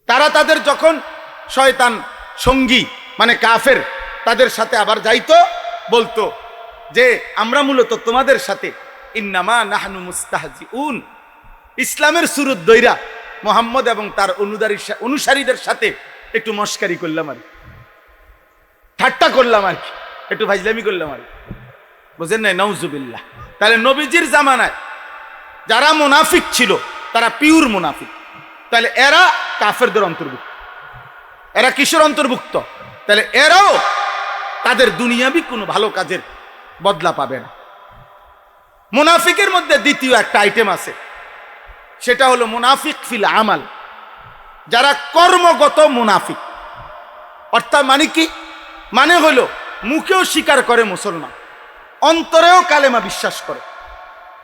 তারা তাদের যখন শয়তান সঙ্গী মানে কাফের তাদের সাথে আবার যাইতো, বলতো যে আমরা মূলত তোমাদের সাথে ইন্নামা নাহনু মুস্তাহজিউন, ইসলামের সুরত দইরা মোহাম্মদ এবং তার অনুসারীদের সাথে একটু মস্কারি করলাম আর ঠাট্টা করলাম আর কি, একটু ফাজলামি করলাম আর, বুঝেন নাই? নাউজুবিল্লাহ। তাহলে নবীজির জামানায় যারা মুনাফিক ছিল তারা পিওর মুনাফিক। তাহলে এরা কাফেরদের অন্তর্ভুক্ত। এরা কিসের অন্তর্ভুক্ত? তাহলে এরাও তাদের দুনিয়াবি কোনো ভালো কাজের বদলা পাবে না। মুনাফিকের মধ্যে দ্বিতীয় একটা আইটেম আছে, সেটা হলো মুনাফিক ফিল আমাল, যারা কর্মগত মুনাফিক। অর্থাৎ মানে কি? মানে হলো মুখেও স্বীকার করে মুসলমান, অন্তরেও কালেমা বিশ্বাস করে।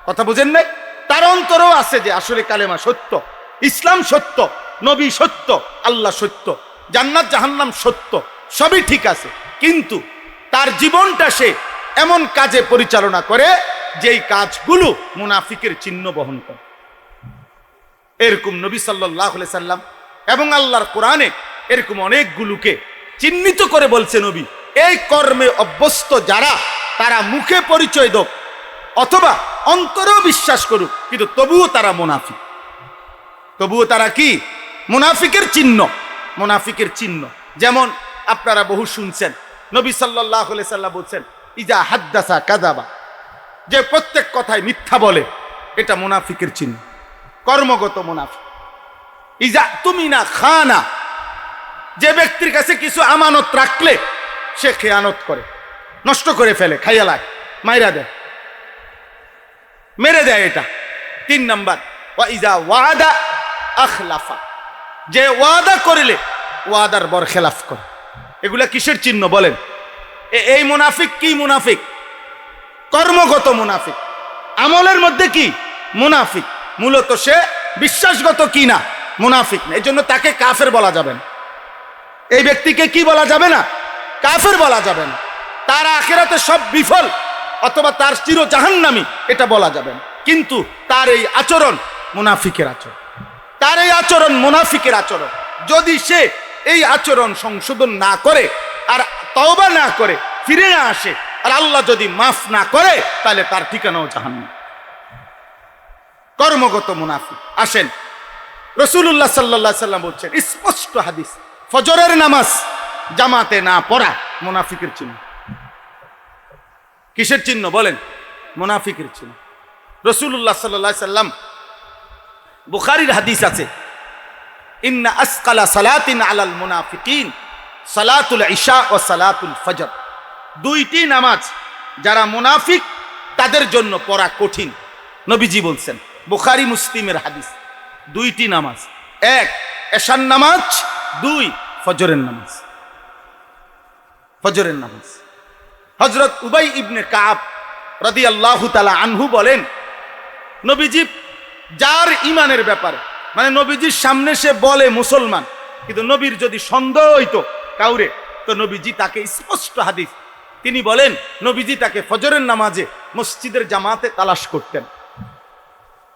কথা বুঝেন নাই? তার অন্তরেও আছে যে আসলে কালেমা সত্য, ইসলাম সত্য, নবী সত্য, আল্লাহ সত্য, জান্নাত জাহান্নাম সত্য, সবই ঠিক আছে, কিন্তু তার জীবনটা সে এমন কাজে পরিচালনা করে যেই কাজগুলো মুনাফিকের চিহ্ন বহন করে। এরকম নবী সাল্লাল্লাহু আলাইহি সাল্লাম এবং আল্লাহর কোরআনে এরকম অনেকগুলোকে চিহ্নিত করে বলছে নবী, এই কর্মে অভ্যস্ত যারা, তারা মুখে পরিচয় দেখ অথবা অন্তরেও বিশ্বাস করুক, কিন্তু তবুও তারা মুনাফিক। তবুও তারা কি? মুনাফিকের চিহ্ন। মুনাফিকের চিহ্ন যেমন আপনারা বহু শুনছেন, নবী সাল্লাল্লাহু আলাইহি সাল্লাম বলছেন ইজা হাদ্দাসা কাযাবা, যে প্রত্যেক কথায় মিথ্যা বলে, এটা মুনাফিকের চিহ্ন, কর্মগত মুনাফিক। ইজা তুমিনা খানা, যে ব্যক্তির কাছে কিছু আমানত রাখলে সে খেয়ানত করে, নষ্ট করে ফেলে, খাইয়া লাগে, মাইরা দেয়, মেরে দেয়। এটা 3 নাম্বার। ওয়া ইজা ওয়াদা আখলাফা, যে ওয়াদা করলে ওয়াদার বরখেলাফ করে। এগুলা কিসের চিহ্ন বলেন? এই মুনাফিক কি? মুনাফিক কর্মগত মুনাফিক, আমলের মধ্যে কি? মুনাফিক। মূলত সে বিশ্বাসগত কি না? মুনাফিক না। এই জন্য তাকে কাফের বলা যাবে না। এই ব্যক্তিকে কি বলা যাবে না? কাফের বলা যাবে না। তার আখিরাতে সব বিফল অথবা তার চির জাহান্নামী, এটা বলা যাবে না। কিন্তু তার এই আচরণ মুনাফিকের আচরণ, তার এই আচরণ মুনাফিকের আচরণ। যদি সে এই আচরণ সংশোধন না করে আর তওবা না করে, ফিরে না আসে, আর আল্লাহ যদি মাফ না করে, তাহলে তার ঠিকানাও জাহান্নাম। কর্মগত মুনাফিক। আসেন, রাসূলুল্লাহ সাল্লাল্লাহু আলাইহি সাল্লাম বলছেন স্পষ্ট হাদিস, ফজরের নামাজ জামাতে না পড়া মুনাফিকের চিহ্ন। কিসের চিহ্ন বলেন? মুনাফিকের চিহ্ন। রাসূলুল্লাহ সাল্লাল্লাহু আলাইহি সাল্লাম, বুখারীর হাদিস আছে, ইন্না আসকালা সালাতিন আলাল মুনাফিকিন সালাতুল ইশা ও সালাতুল ফজর। 2টি নামাজ যারা মুনাফিক তাদের জন্য পড়া কঠিন, নবীজি বলছেন। বুখারী মুসলিমের হাদিস। 2টি নামাজ, 1 এশার নামাজ, 2 ফজরের নামাজ। ফজরের নামাজ। হযরত উবাই ইবনে কাব রাদিয়াল্লাহু তাআলা আনহু বলেন, নবীজি যার ঈমানের ব্যাপারে, মানে নবীজির সামনে সে বলে মুসলমান, কিন্তু নবীর যদি সন্দেহ হইতো কাউরে, তো নবীজি তাকে স্পষ্ট হাদিস, তিনি বলেন নবীজি তাকে ফজরের নামাজে মসজিদের জামাতে তালাশ করতেন।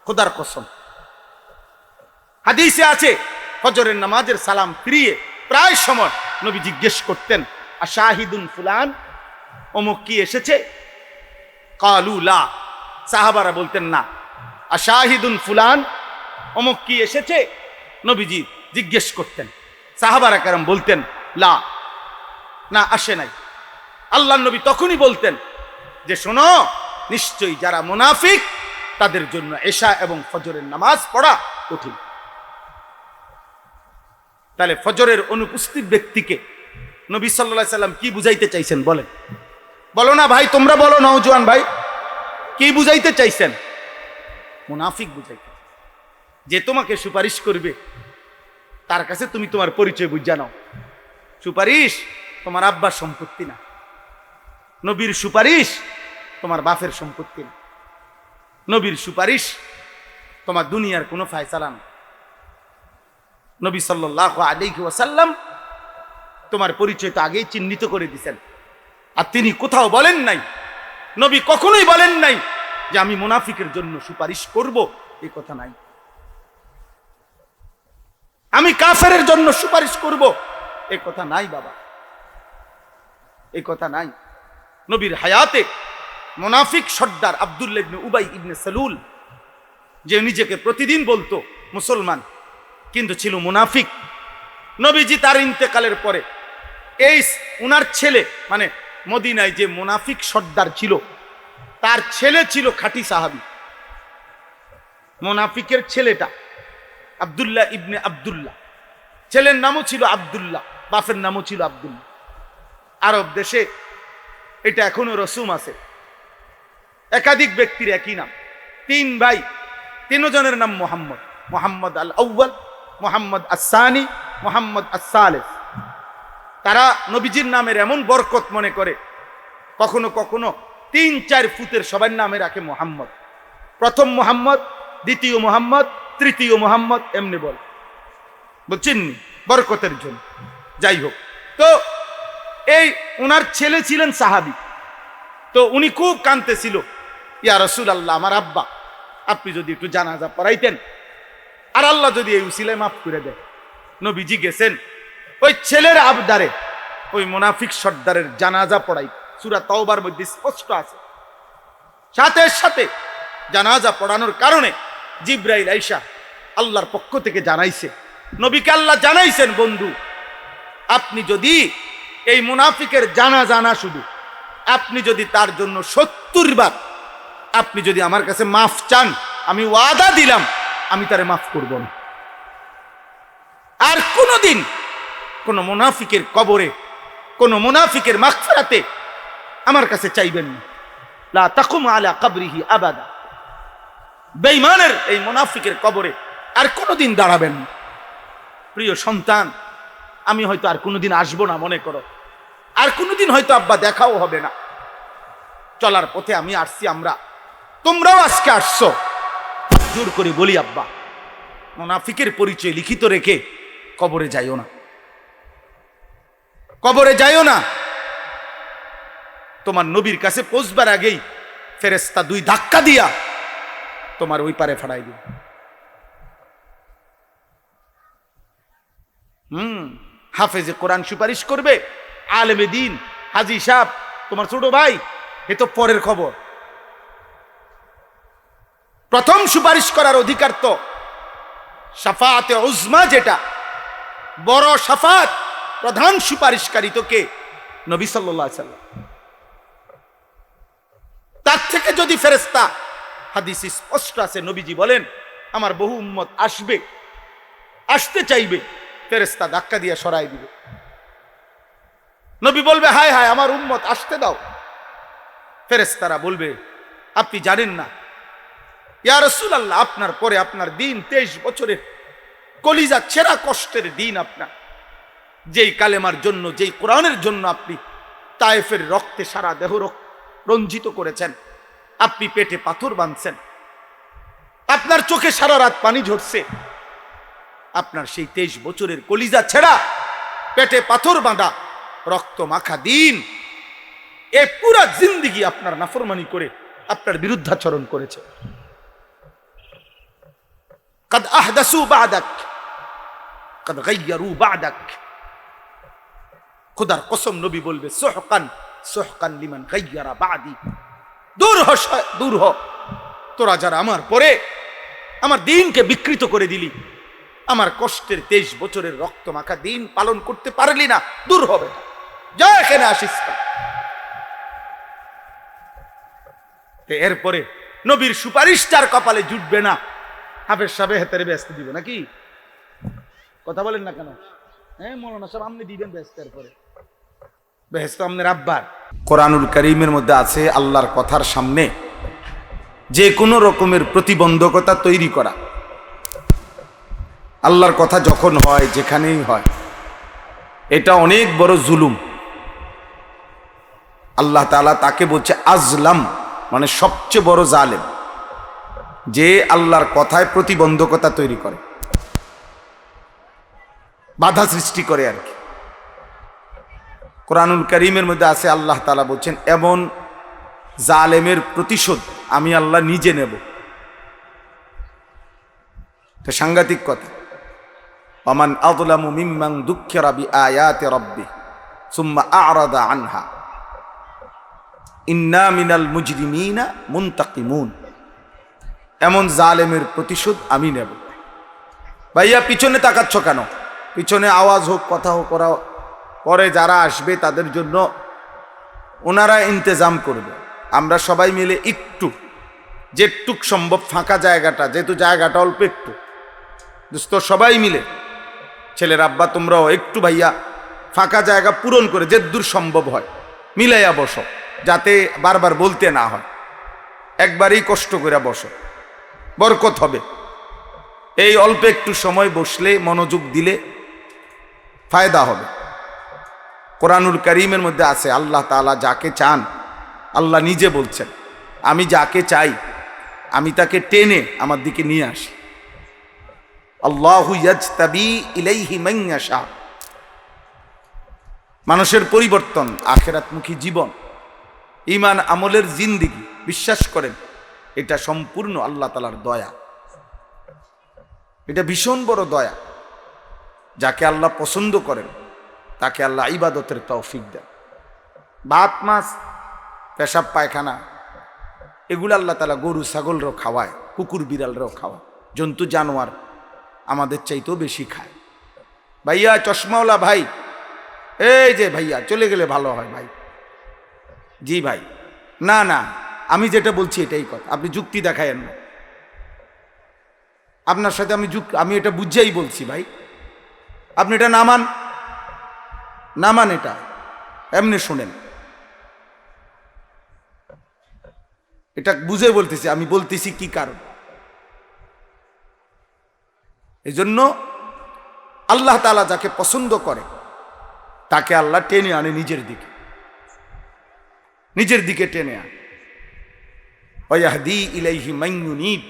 খোদার কসম, হাদিসে আছে ফজরের নামাজের সালাম ফিরিয়ে প্রায় সময় নবী জিজ্ঞেস করতেন, আশাহিদুন ফুলান, অমুক কি এসেছে? কালু লা, সাহাবারা বলতেন না। আশাহিদুন ফুলান, অমুক কি এসেছে? নবীজি জিজ্ঞেস করতেন, সাহাবারা কেরাম বলতেন লা, না আসে নাই। আল্লাহর নবী তখনই বলতেন যে শোনো, নিশ্চয়ই যারা মুনাফিক তাদের জন্য এশা এবং ফজরের নামাজ পড়া কঠিন। তাহলে ফজরের অনুপস্থিত ব্যক্তিকে নবী সাল্লাল্লাহু আলাইহি সাল্লাম কি বুঝাইতে চাইছেন বলেন? বলো না ভাই, তোমরা বলো, নওজোয়ান ভাই, কি বুঝাইতে চাইছেন? মুনাফিক বুঝাইতে। যে তোমাকে সুপারিশ করবে তার কাছে তুমি তোমার পরিচয় বুঝা নাও। সুপারিশ তোমার আব্বার সম্পত্তি না, নবীর সুপারিশ তোমার বাপের সম্পত্তি না, নবীর সুপারিশ তোমার দুনিয়ার কোনো ফায়সালা না। নবী সাল্লাল্লাহু আলাইহি ওয়াসাল্লাম তোমার পরিচয় তো আগেই চিহ্নিত করে দিয়েছেন। আর তিনি কোথাও বলেন নাই, নবী কখনোই বলেন নাই যে আমি মুনাফিকের জন্য সুপারিশ করব, এই কথা নাই। আমি কাফেরের জন্য সুপারিশ করব, এই কথা নাই বাবা, এই কথা নাই। নবীর হায়াতে মুনাফিক সর্দার আব্দুল্লাহ ইবনে উবাই ইবনে সালুল, যে নিজেকে প্রতিদিন বলতো মুসলমান কিন্তু ছিল মুনাফিক, নবীজি তার ইন্তেকালের পরে এই উনার ছেলে, মানে মদিনায় যে মুনাফিক সর্দার ছিল তার ছেলে ছিল খাঁটি সাহাবী। মুনাফিকের ছেলেটা আব্দুল্লাহ ইবনে আব্দুল্লাহ, ছেলের নামও ছিল আব্দুল্লাহ, বাপের নামও ছিল আব্দুল্লাহ। আরব দেশে এটা এখনো রসুম আছে, একাধিক ব্যক্তির একই নাম। তিন ভাই, তিনজনের নাম মোহাম্মদ, মোহাম্মদ আল আউয়াল, মোহাম্মদ আসানি, মোহাম্মদ আসালেস। তারা নবীজির নামের এমন বরকত মনে করে, কখনো কখনো 3-4 ফুটের সবার নামে রাখে মোহাম্মদ। প্রথম মোহাম্মদ, দ্বিতীয় মোহাম্মদ, তৃতীয় মোহাম্মদ, এমনি বল, বুঝছেন, বরকতের জন্য। যাই হোক, তো এই ওনার ছেলে ছিলেন সাহাবী। তো উনি খুব কাঁদতেছিল, ইয়া রাসূলুল্লাহ, আমার আব্বা আপনি যদি একটু জানাজা পড়াইতেন, আর আল্লাহ যদি এই উসিলায় মাফ করে দেয়। নবীজি গেছেন ওই ছেলের আবদারে ওই মুনাফিক সর্দারের জানাজা পড়াই। সূরা তাওবার মধ্যে স্পষ্ট আছে। সাথে সাথে জানাজা পড়ানোর কারণে জিবরাইল আইসা আল্লাহর পক্ষ থেকে জানাইছে, নবীকে আল্লাহ জানাইছেন, বন্ধু আপনি যদি এই মুনাফিকের জানাজা না, শুধু আপনি যদি তার জন্য 70 বার আপনি যদি আমার কাছে মাফ চান, আমি ওয়াদা দিলাম আমি তারে মাফ করব না। আর কোনদিন কোন মুনাফিকের কবরে, কোন মুনাফিকের মাগফিরাতে আমার কাছে চাইবেন না। লা তাকুম আলা কবরিহি আবাদা। বেঈমানের এই মুনাফিকের কবরে আর কোনদিন দাঁড়াবেন না। প্রিয় সন্তান, আমি হয়তো আর কোনদিন আসবো না, মনে করো আর কোনদিন হয়তো আব্বা দেখাও হবে না। চলার পথে আমি আসছি, আমরা, তোমরাও আজকে আসছো। জোর করে বলি আব্বা, মুনাফিকের পরিচয় লিখিত রেখে কবরে যাইও না, কবরে যাইও না। তোমার নবীর কাছে পৌঁছবার আগেই ফেরেশতা 2 ধাক্কা দিয়া তোমার ওই পারে ফাড়াই দিবে। হাফেজে কোরআন সুপারিশ করবে, আলেমে দিন, হাজী সাহেব, তোমার ছোট ভাই, এ তো পরের খবর। প্রথম সুপারিশ করার অধিকার তো শাফাআতে উজমা, যেটা বড় শাফাত, প্রধান সুপারিশকারী তো কে? নবী সাল্লাল্লাহু আলাইহি সাল্লাম। তার থেকে যদি ফেরেশতা, হাদিসে স্পষ্ট আছে, নবীজি বলেন আমার বহু উম্মত আসবে, আসতে চাইবে, ফেরেশতা ধাক্কা দিয়ে সরাই দিবে। নবী বলবে হায় হায় আমার উম্মত আসতে দাও। ফেরেশতারা বলবে আপনি জানেন না ইয়া রাসূলুল্লাহ, আপনার পরে আপনার দিন 23 বছরের কলিজা ছেঁড়া কষ্টের দিন আপনার, যেই কালেমার জন্য, যেই কোরআনের জন্য আপনি তায়েফের রক্তে সারা দেহ রঞ্জিত করেছেন, আপনি পেটে পাথর বাঁধছেন, আপনার চোখে সারা রাত পানি ঝরছে, আপনার সেই 23 বছরের কলিজা ছেঁড়া, পেটে পাথর বাঁধা, রক্ত মাখা দিন, এ পুরা জিন্দেগি আপনার নাফরমানি করে আপনার বিরুদ্ধাচরণ করেছে। قد احدثوا بعدك قد غيروا بعدك। খোদার কসম, নবী বলবে সুহকান সুহকান লিমান গায়্যারা বাদি। দূর হ, দূর হ, তোরা যারা আমার পরে আমার দ্বীনকে বিকৃত করে দিলি, আমার কষ্টের 23 বছরের রক্ত মাখা দিন পালন করতে পারলি না, দূর হবে, যা এখানে আসিস না। এরপরে নবীর সুপারিশটার কপালে জুটবে না, হাফেজ সাহেব হেতারে ব্যস্ত দিব নাকি? কথা বলেন না কেন? হ্যাঁ মৌলানা সাহেব আপনি দিবেন ব্যস্তের পরে, ব্যস্ত আপনার আব্বার। কোরআনুল কারীমের মধ্যে আছে আল্লাহর কথার সামনে যে কোনো রকমের প্রতিবন্ধকতা তৈরি করা। আল্লাহর কথা যখন হয়, যেখানেই হয়, এটা অনেক বড় জুলুম। আল্লাহ তাআলা তাকে বলছে আজলাম, মানে সবচেয়ে বড় জালেম, যে আল্লাহর কথায় প্রতিবন্ধকতা তৈরি করে, বাধা সৃষ্টি করে আর কি। কোরআনুল কারীমের মধ্যে আছে আল্লাহ তাআলা বলছেন এমন জালেমের প্রতিশোধ আমি আল্লাহ নিজে নেব। তো সাংঘাতিক কথা। ওয়ামান আযলামু মিম্মান যুক্কিরা বিআয়াতি রাব্বিহি সুম্মা আ'রাদা আনহা ইন্না মিনাল মুজরিমিনা মুনতাকিমুন। এমন জালেমের প্রতিশোধ আমি নেব। ভাইয়া পিছনে তাকাচ্ছ কেন? পিছনে আওয়াজ হোক, কথা হোক, ওরা পরে যারা আসবে তাদের জন্য ওনারা ইন্তজাম করবে। আমরা সবাই মিলে একটু যেটুক সম্ভব ফাঁকা জায়গাটা, যেহেতু জায়গাটা অল্প একটু, দোস্ত সবাই মিলে, ছেলের আব্বা তোমরাও একটু ভাইয়া ফাঁকা জায়গা পূরণ করে যে দূর সম্ভব হয় মিলাইয়া বসো, যাতে বারবার বলতে না হয়। একবারই কষ্ট করে বসো, বরকত হবে। এই অল্প একটু সময় বসলে, মনোযোগ দিলে ফায়দা হবে। কোরআনুল কারীমের মধ্যে আছে আল্লাহ তাআলা যাকে চান, আল্লাহ নিজে বলছেন, আমি যাকে চাই আমি তাকে টেনে আমার দিকে নিয়ে আসি। আল্লাহু ইয়াজতাবি ইলাইহি মান ইয়াশা। মানুষের পরিবর্তন, আখিরাতমুখী জীবন, ঈমান আমলের জিন্দেগি, বিশ্বাস করেন এটা সম্পূর্ণ আল্লাহ তাআলার দয়া। এটা ভীষণ বড় দয়া। যাকে আল্লাহ পছন্দ করেন তাকে আল্লাহ ইবাদতের তৌফিক দেন। ভাত মাছ পেশাব পায়খানা এগুলো আল্লাহ তাআলা গরু ছাগলরাও খাওয়ায়, কুকুর বিড়ালরাও খাওয়ায়, জন্তু জানোয়ার আমাদের চাইতেও বেশি খায়। ভাইয়া চশমাওয়ালা ভাই, এই যে ভাইয়া চলে গেলে ভালো হয় ভাই। জি ভাই, না না আমি যেটা বলছি এটাই কথা, আপনি যুক্তি দেখায়েন না। আপনার সাথে আমি এটা বুঝেই বলছি ভাই, আপনি এটা নামান এটা এমনি শোনেন, এটা বুঝে বলতেছি, আমি বলতেছি কি কারণ। এই জন্য আল্লাহ তাআলা যাকে পছন্দ করে তাকে আল্লাহ টেনে আনে নিজের দিকে টেনে আনে। ওয়াহদি ইলাইহি মান ইউনিব।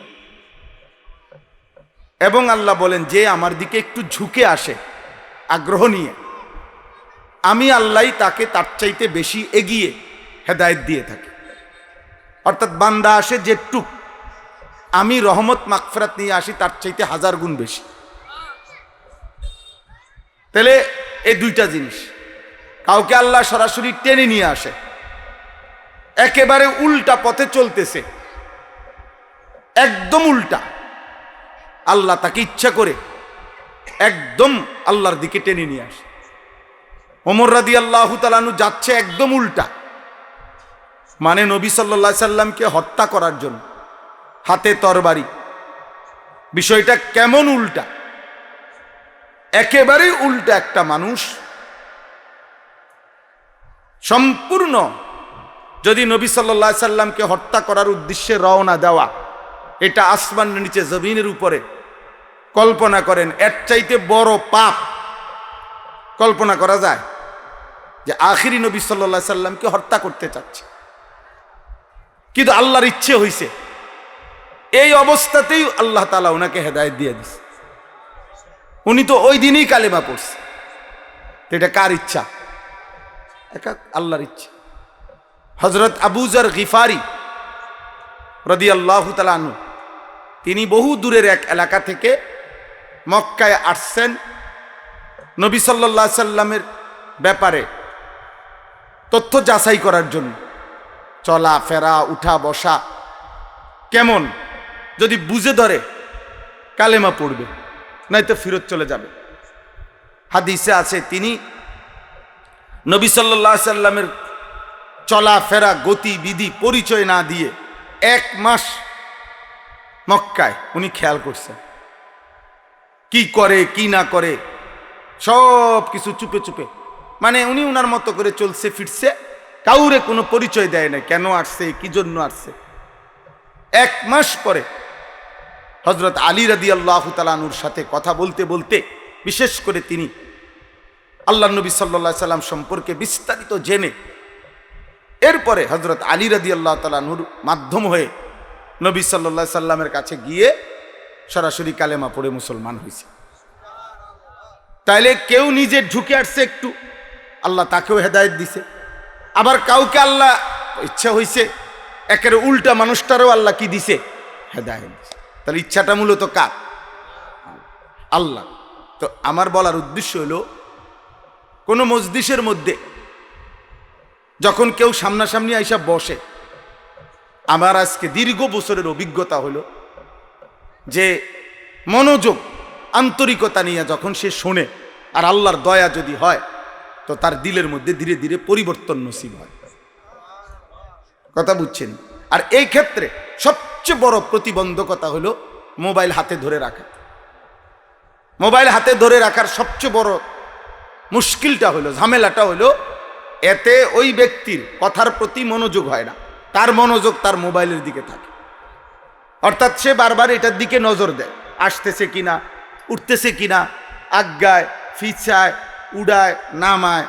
এবং আল্লাহ বলেন যে আমার দিকে একটু ঝুঁকে আসে আগ্রহ নিয়ে, আমি আল্লাহ তাকে তার চাইতে বেশি এগিয়ে হেদায়েত দিয়ে থাকি। অর্থাৎ বান্দা আসে যেটুক, আমি রহমত মাগফিরাত নিয়ে আসি তার চাইতে 1000 গুণ বেশি। তাহলে এই দুইটা জিনিস, কাউকে আল্লাহ সরাসরি টেনে নিয়ে আসে, একেবারে উল্টা পথে চলতেছে, একদম উল্টা, আল্লাহ তাকে ইচ্ছা করে একদম আল্লাহর দিকে টেনে নিয়ে আসে। ওমর রাদিয়াল্লাহু তাআলা আনহু যাচ্ছে একদম উল্টা, মানে নবী সাল্লাল্লাহু আলাইহি সাল্লামকে হত্যা করার জন্য, হাতে তরবারি। বিষয়টা কেমন উল্টা, একেবারেই উল্টা একটা মানুষ সম্পূর্ণ। যদি নবী সাল্লাল্লাহু আলাইহি সাল্লামকে হত্যা করার উদ্দেশ্যে রওনা দেওয়া, এটা আসমানের নিচে জমিনের উপরে, কল্পনা করেন এর চাইতে বড় পাপ কল্পনা করা যায়? যে আখিরি নবী সাল্লাল্লাহু আলাইহি সাল্লামকে হত্যা করতে চাচ্ছে, কিন্তু আল্লাহর ইচ্ছে হইছে, এই অবস্থাতেই আল্লাহ তাআলা ওনাকে হেদায়েত দিয়ে দিছে। উনি তো ওই দিনই কালেমা পড়ছে। তো এটা কার ইচ্ছা? একা আল্লাহর ইচ্ছা। হযরত আবু যর গিফারি রাদিয়াল্লাহু তাআলা আনহু, তিনি বহু দূরের এক এলাকা থেকে মক্কায় আসছেন নবী সাল্লাল্লাহু আলাইহি সাল্লামের ব্যাপারে তথ্য যাচাই করার জন্য। চলা ফেরা, উঠা বসা কেমন, যদি বুঝে ধরে কালেমা পড়বে, নয়তো ফিরত চলে যাবে। হাদিসে আছে তিনি নবী সাল্লাল্লাহু আলাইহি সাল্লামের চলা ফেরা, গতি বিধি পরিচয় না দিয়ে 1 মাস মক্কায় উনি খেয়াল করছেন, কি করে কি না করে সব কিছু চুপে চুপে, মানে উনি উনার মতো করে চলছে ফিরছে, কাউরে কোনো পরিচয় দেয় না, কেন আসছে কি জন্য আসছে। 1 মাস পরে হযরত আলী রাদিয়াল্লাহু তাআলা আনহুর সাথে কথা বলতে বলতে, বিশেষ করে তিনি আল্লাহর নবী সাল্লাল্লাহু আলাইহি সাল্লাম সম্পর্কে বিস্তারিত জেনে, এরপরে হযরত আলী রাদিয়াল্লাহু তাআলা আনহুর মাধ্যম হয়ে নবী সাল্লাল্লাহু আলাইহি সাল্লামের কাছে গিয়ে সরাসরি কালেমা পড়ে মুসলমান হয়েছে। তাইলে কেউ নিজে ঢুকে আসছে একটু, আল্লাহ তাকেও হেদায়েত দিছে। আবার কাউকে আল্লাহ ইচ্ছা হয়েছে একের উল্টা মানুষটারও আল্লাহ কি দিছে? হেদায়েত দিছে। তাহলে ইচ্ছাটা মূলত কার? আল্লাহ। তো তো আমার বলার উদ্দেশ্য হলো, কোনো মজলিসের মধ্যে যখন কেউ সামনাসামনি আইসা বসে, আমার আজকে দীর্ঘ বছরের অভিজ্ঞতা হলো যে মনোযোগ আন্তরিকতা নিয়ে যখন সে শোনে আর আল্লাহর দয়া যদি হয়, তো তার দিলের মধ্যে ধীরে ধীরে পরিবর্তন নসিব হয়। কথা বুঝছেন? আর এই ক্ষেত্রে সবচেয়ে বড় প্রতিবন্ধকতা হলো মোবাইল হাতে ধরে রাখা। মোবাইল হাতে ধরে রাখার সবচেয়ে বড় মুশকিলটা হলো, ঝামেলাটা হলো, এতে ওই ব্যক্তির কথার প্রতি মনোযোগ হয় না, তার মনোযোগ তার মোবাইলের দিকে থাকে। অর্থাৎ সে বারবার এটার দিকে নজর দেয়, আসতেছে কিনা, উঠতেছে কিনা, আজ্ঞায় ফিচায়, উড়ায় নামায়,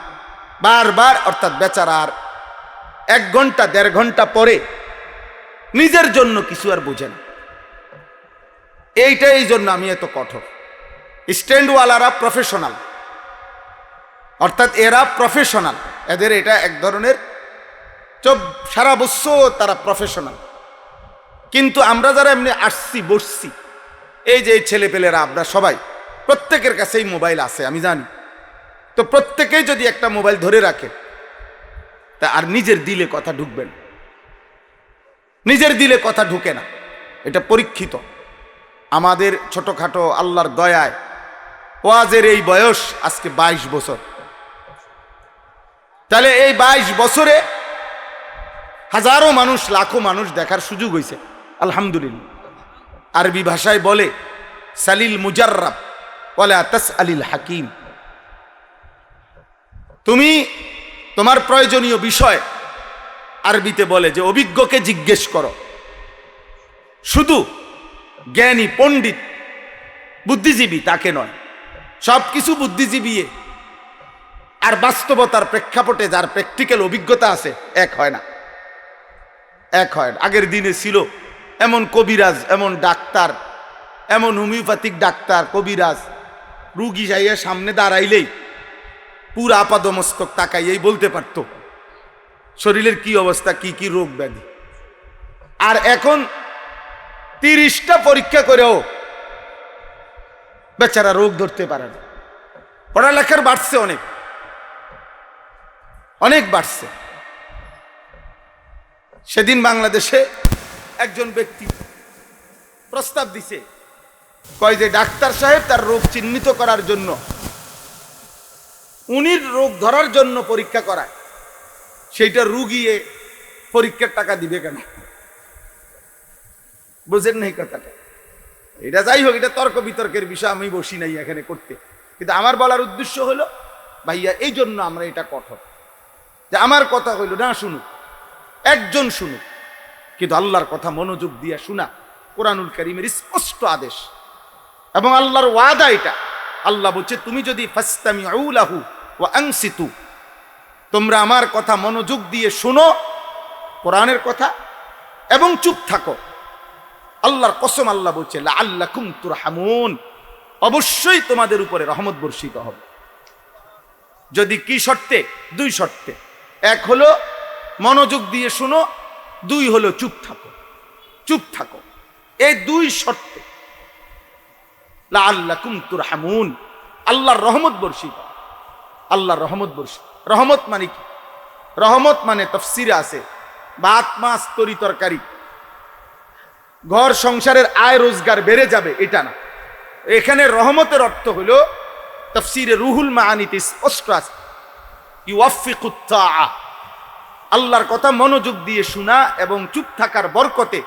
বারবার। অর্থাৎ বেচারা আর 1 ঘন্টা 1.5 ঘন্টা পরে নিজের জন্য কিছু আর বোঝে না। এই জন্য আমি এত কঠোর। স্ট্যান্ডওয়ালারা প্রফেশনাল, অর্থাৎ এরা প্রফেশনাল, এদের এটা এক ধরনের সারা বছর তারা প্রফেশনাল। কিন্তু আমরা যারা এমনি আসছি বসছি, এই যে ছেলেপেলেরা, আমরা সবাই প্রত্যেকের কাছেই মোবাইল আছে আমি জানি। তো প্রত্যেকেই যদি একটা মোবাইল ধরে রাখে, তা আর নিজের দিলে কথা ঢুকবে না, নিজের দিলে কথা ঢুকে না। এটা পরীক্ষিত। আমাদের ছোটখাটো আল্লাহর দয়ায় ওয়াজের এই বয়স আজকে 22 বছর। তাহলে এই 22 বছরে হাজারো মানুষ, লাখো মানুষ দেখার সুযোগ হয়েছে, আলহামদুলিল্লাহ। আরবি ভাষায় বলে সালিল মুজাররাব ওয়ালা তাসআলিল হাকিম। তুমি তোমার প্রয়োজনীয় বিষয়, আরবিতে বলে যে অভিজ্ঞকে জিজ্ঞেস করো, শুধু জ্ঞানী পণ্ডিত বুদ্ধিজীবী তাকে নয়। সব কিছু বুদ্ধিজীবী আর বাস্তবতার প্রেক্ষাপটে যার প্র্যাকটিক্যাল অভিজ্ঞতা আছে এক হয় না, এক হয় না। আগের দিনে ছিল এমন কবিরাজ, এমন ডাক্তার, এমন হোমিওপ্যাথিক ডাক্তার কবিরাজ, রুগী যাইয়া সামনে দাঁড়াইলেই পুরা আপাদমস্তক তাকাইয়েই বলতে পারতো শরীরের কি অবস্থা, কি কি রোগ ব্যাধি। আর এখন 30টা পরীক্ষা করেও বেচারা রোগ ধরতে পারে না। পড়ালেখার বাড়ছে, অনেক অনেক বাড়ছে। সেদিন বাংলাদেশে একজন ব্যক্তি প্রস্তাব দিছে, কয় যে ডাক্তার সাহেব তার রোগ চিহ্নিত করার জন্য, উনি রোগ ধরার জন্য পরীক্ষা করায়, সেইটা রুগিয়ে পরীক্ষার টাকা দিবে কেন? বুঝেন না এই কথাটা? এটা যাই হোক, এটা তর্ক বিতর্কের বিষয়, আমি বসি নাই এখানে করতে। কিন্তু আমার বলার উদ্দেশ্য হলো, ভাইয়া, এই জন্য আমরা এটা কঠোর যে আমার কথা হইল না শুনুক, একজন শুনুক, কিন্তু আল্লাহর কথা মনোযোগ দিয়ে শোনা কোরআনুল কারীমের স্পষ্ট আদেশ এবং আল্লাহর ওয়াদা এটা। আল্লাহ বলছে, তুমি যদি ফাসতামিউ লাহু ওয়া আনসিতু, তোমরা আমার কথা মনোযোগ দিয়ে শোনো, কোরআনের কথা, এবং চুপ থাকো, আল্লাহর কসম আল্লাহ বলছে লাআল্লাকুম তুরহামুন, অবশ্যই তোমাদের উপরে রহমত বর্ষিত হবে। যদি কি শর্তে? 2 শর্তে। 1 হলো মনোযোগ দিয়ে শোনো, 2 হলো চুপ থাকো। চুপ থাকো, এই 2 শর্তে লাআল্লাকুম তুরহামুন, আল্লাহর রহমত বর্ষিত। আল্লাহর রহমত বর্ষিত। রহমত মানে কি? রহমত মানে তাফসীরে আছে ভাত মাছ তরি তরকারি, ঘর সংসারের আয় রোজগার বেড়ে যাবে, এটা না। এখানে রহমতের অর্থ হলো তাফসীরে রুহুল মাআনিতে স্পষ্ট আছে, ইউওয়াফিকুত তাআ, আল্লাহর কথা মনোযোগ দিয়ে শোনা এবং চুপ থাকার বরকতে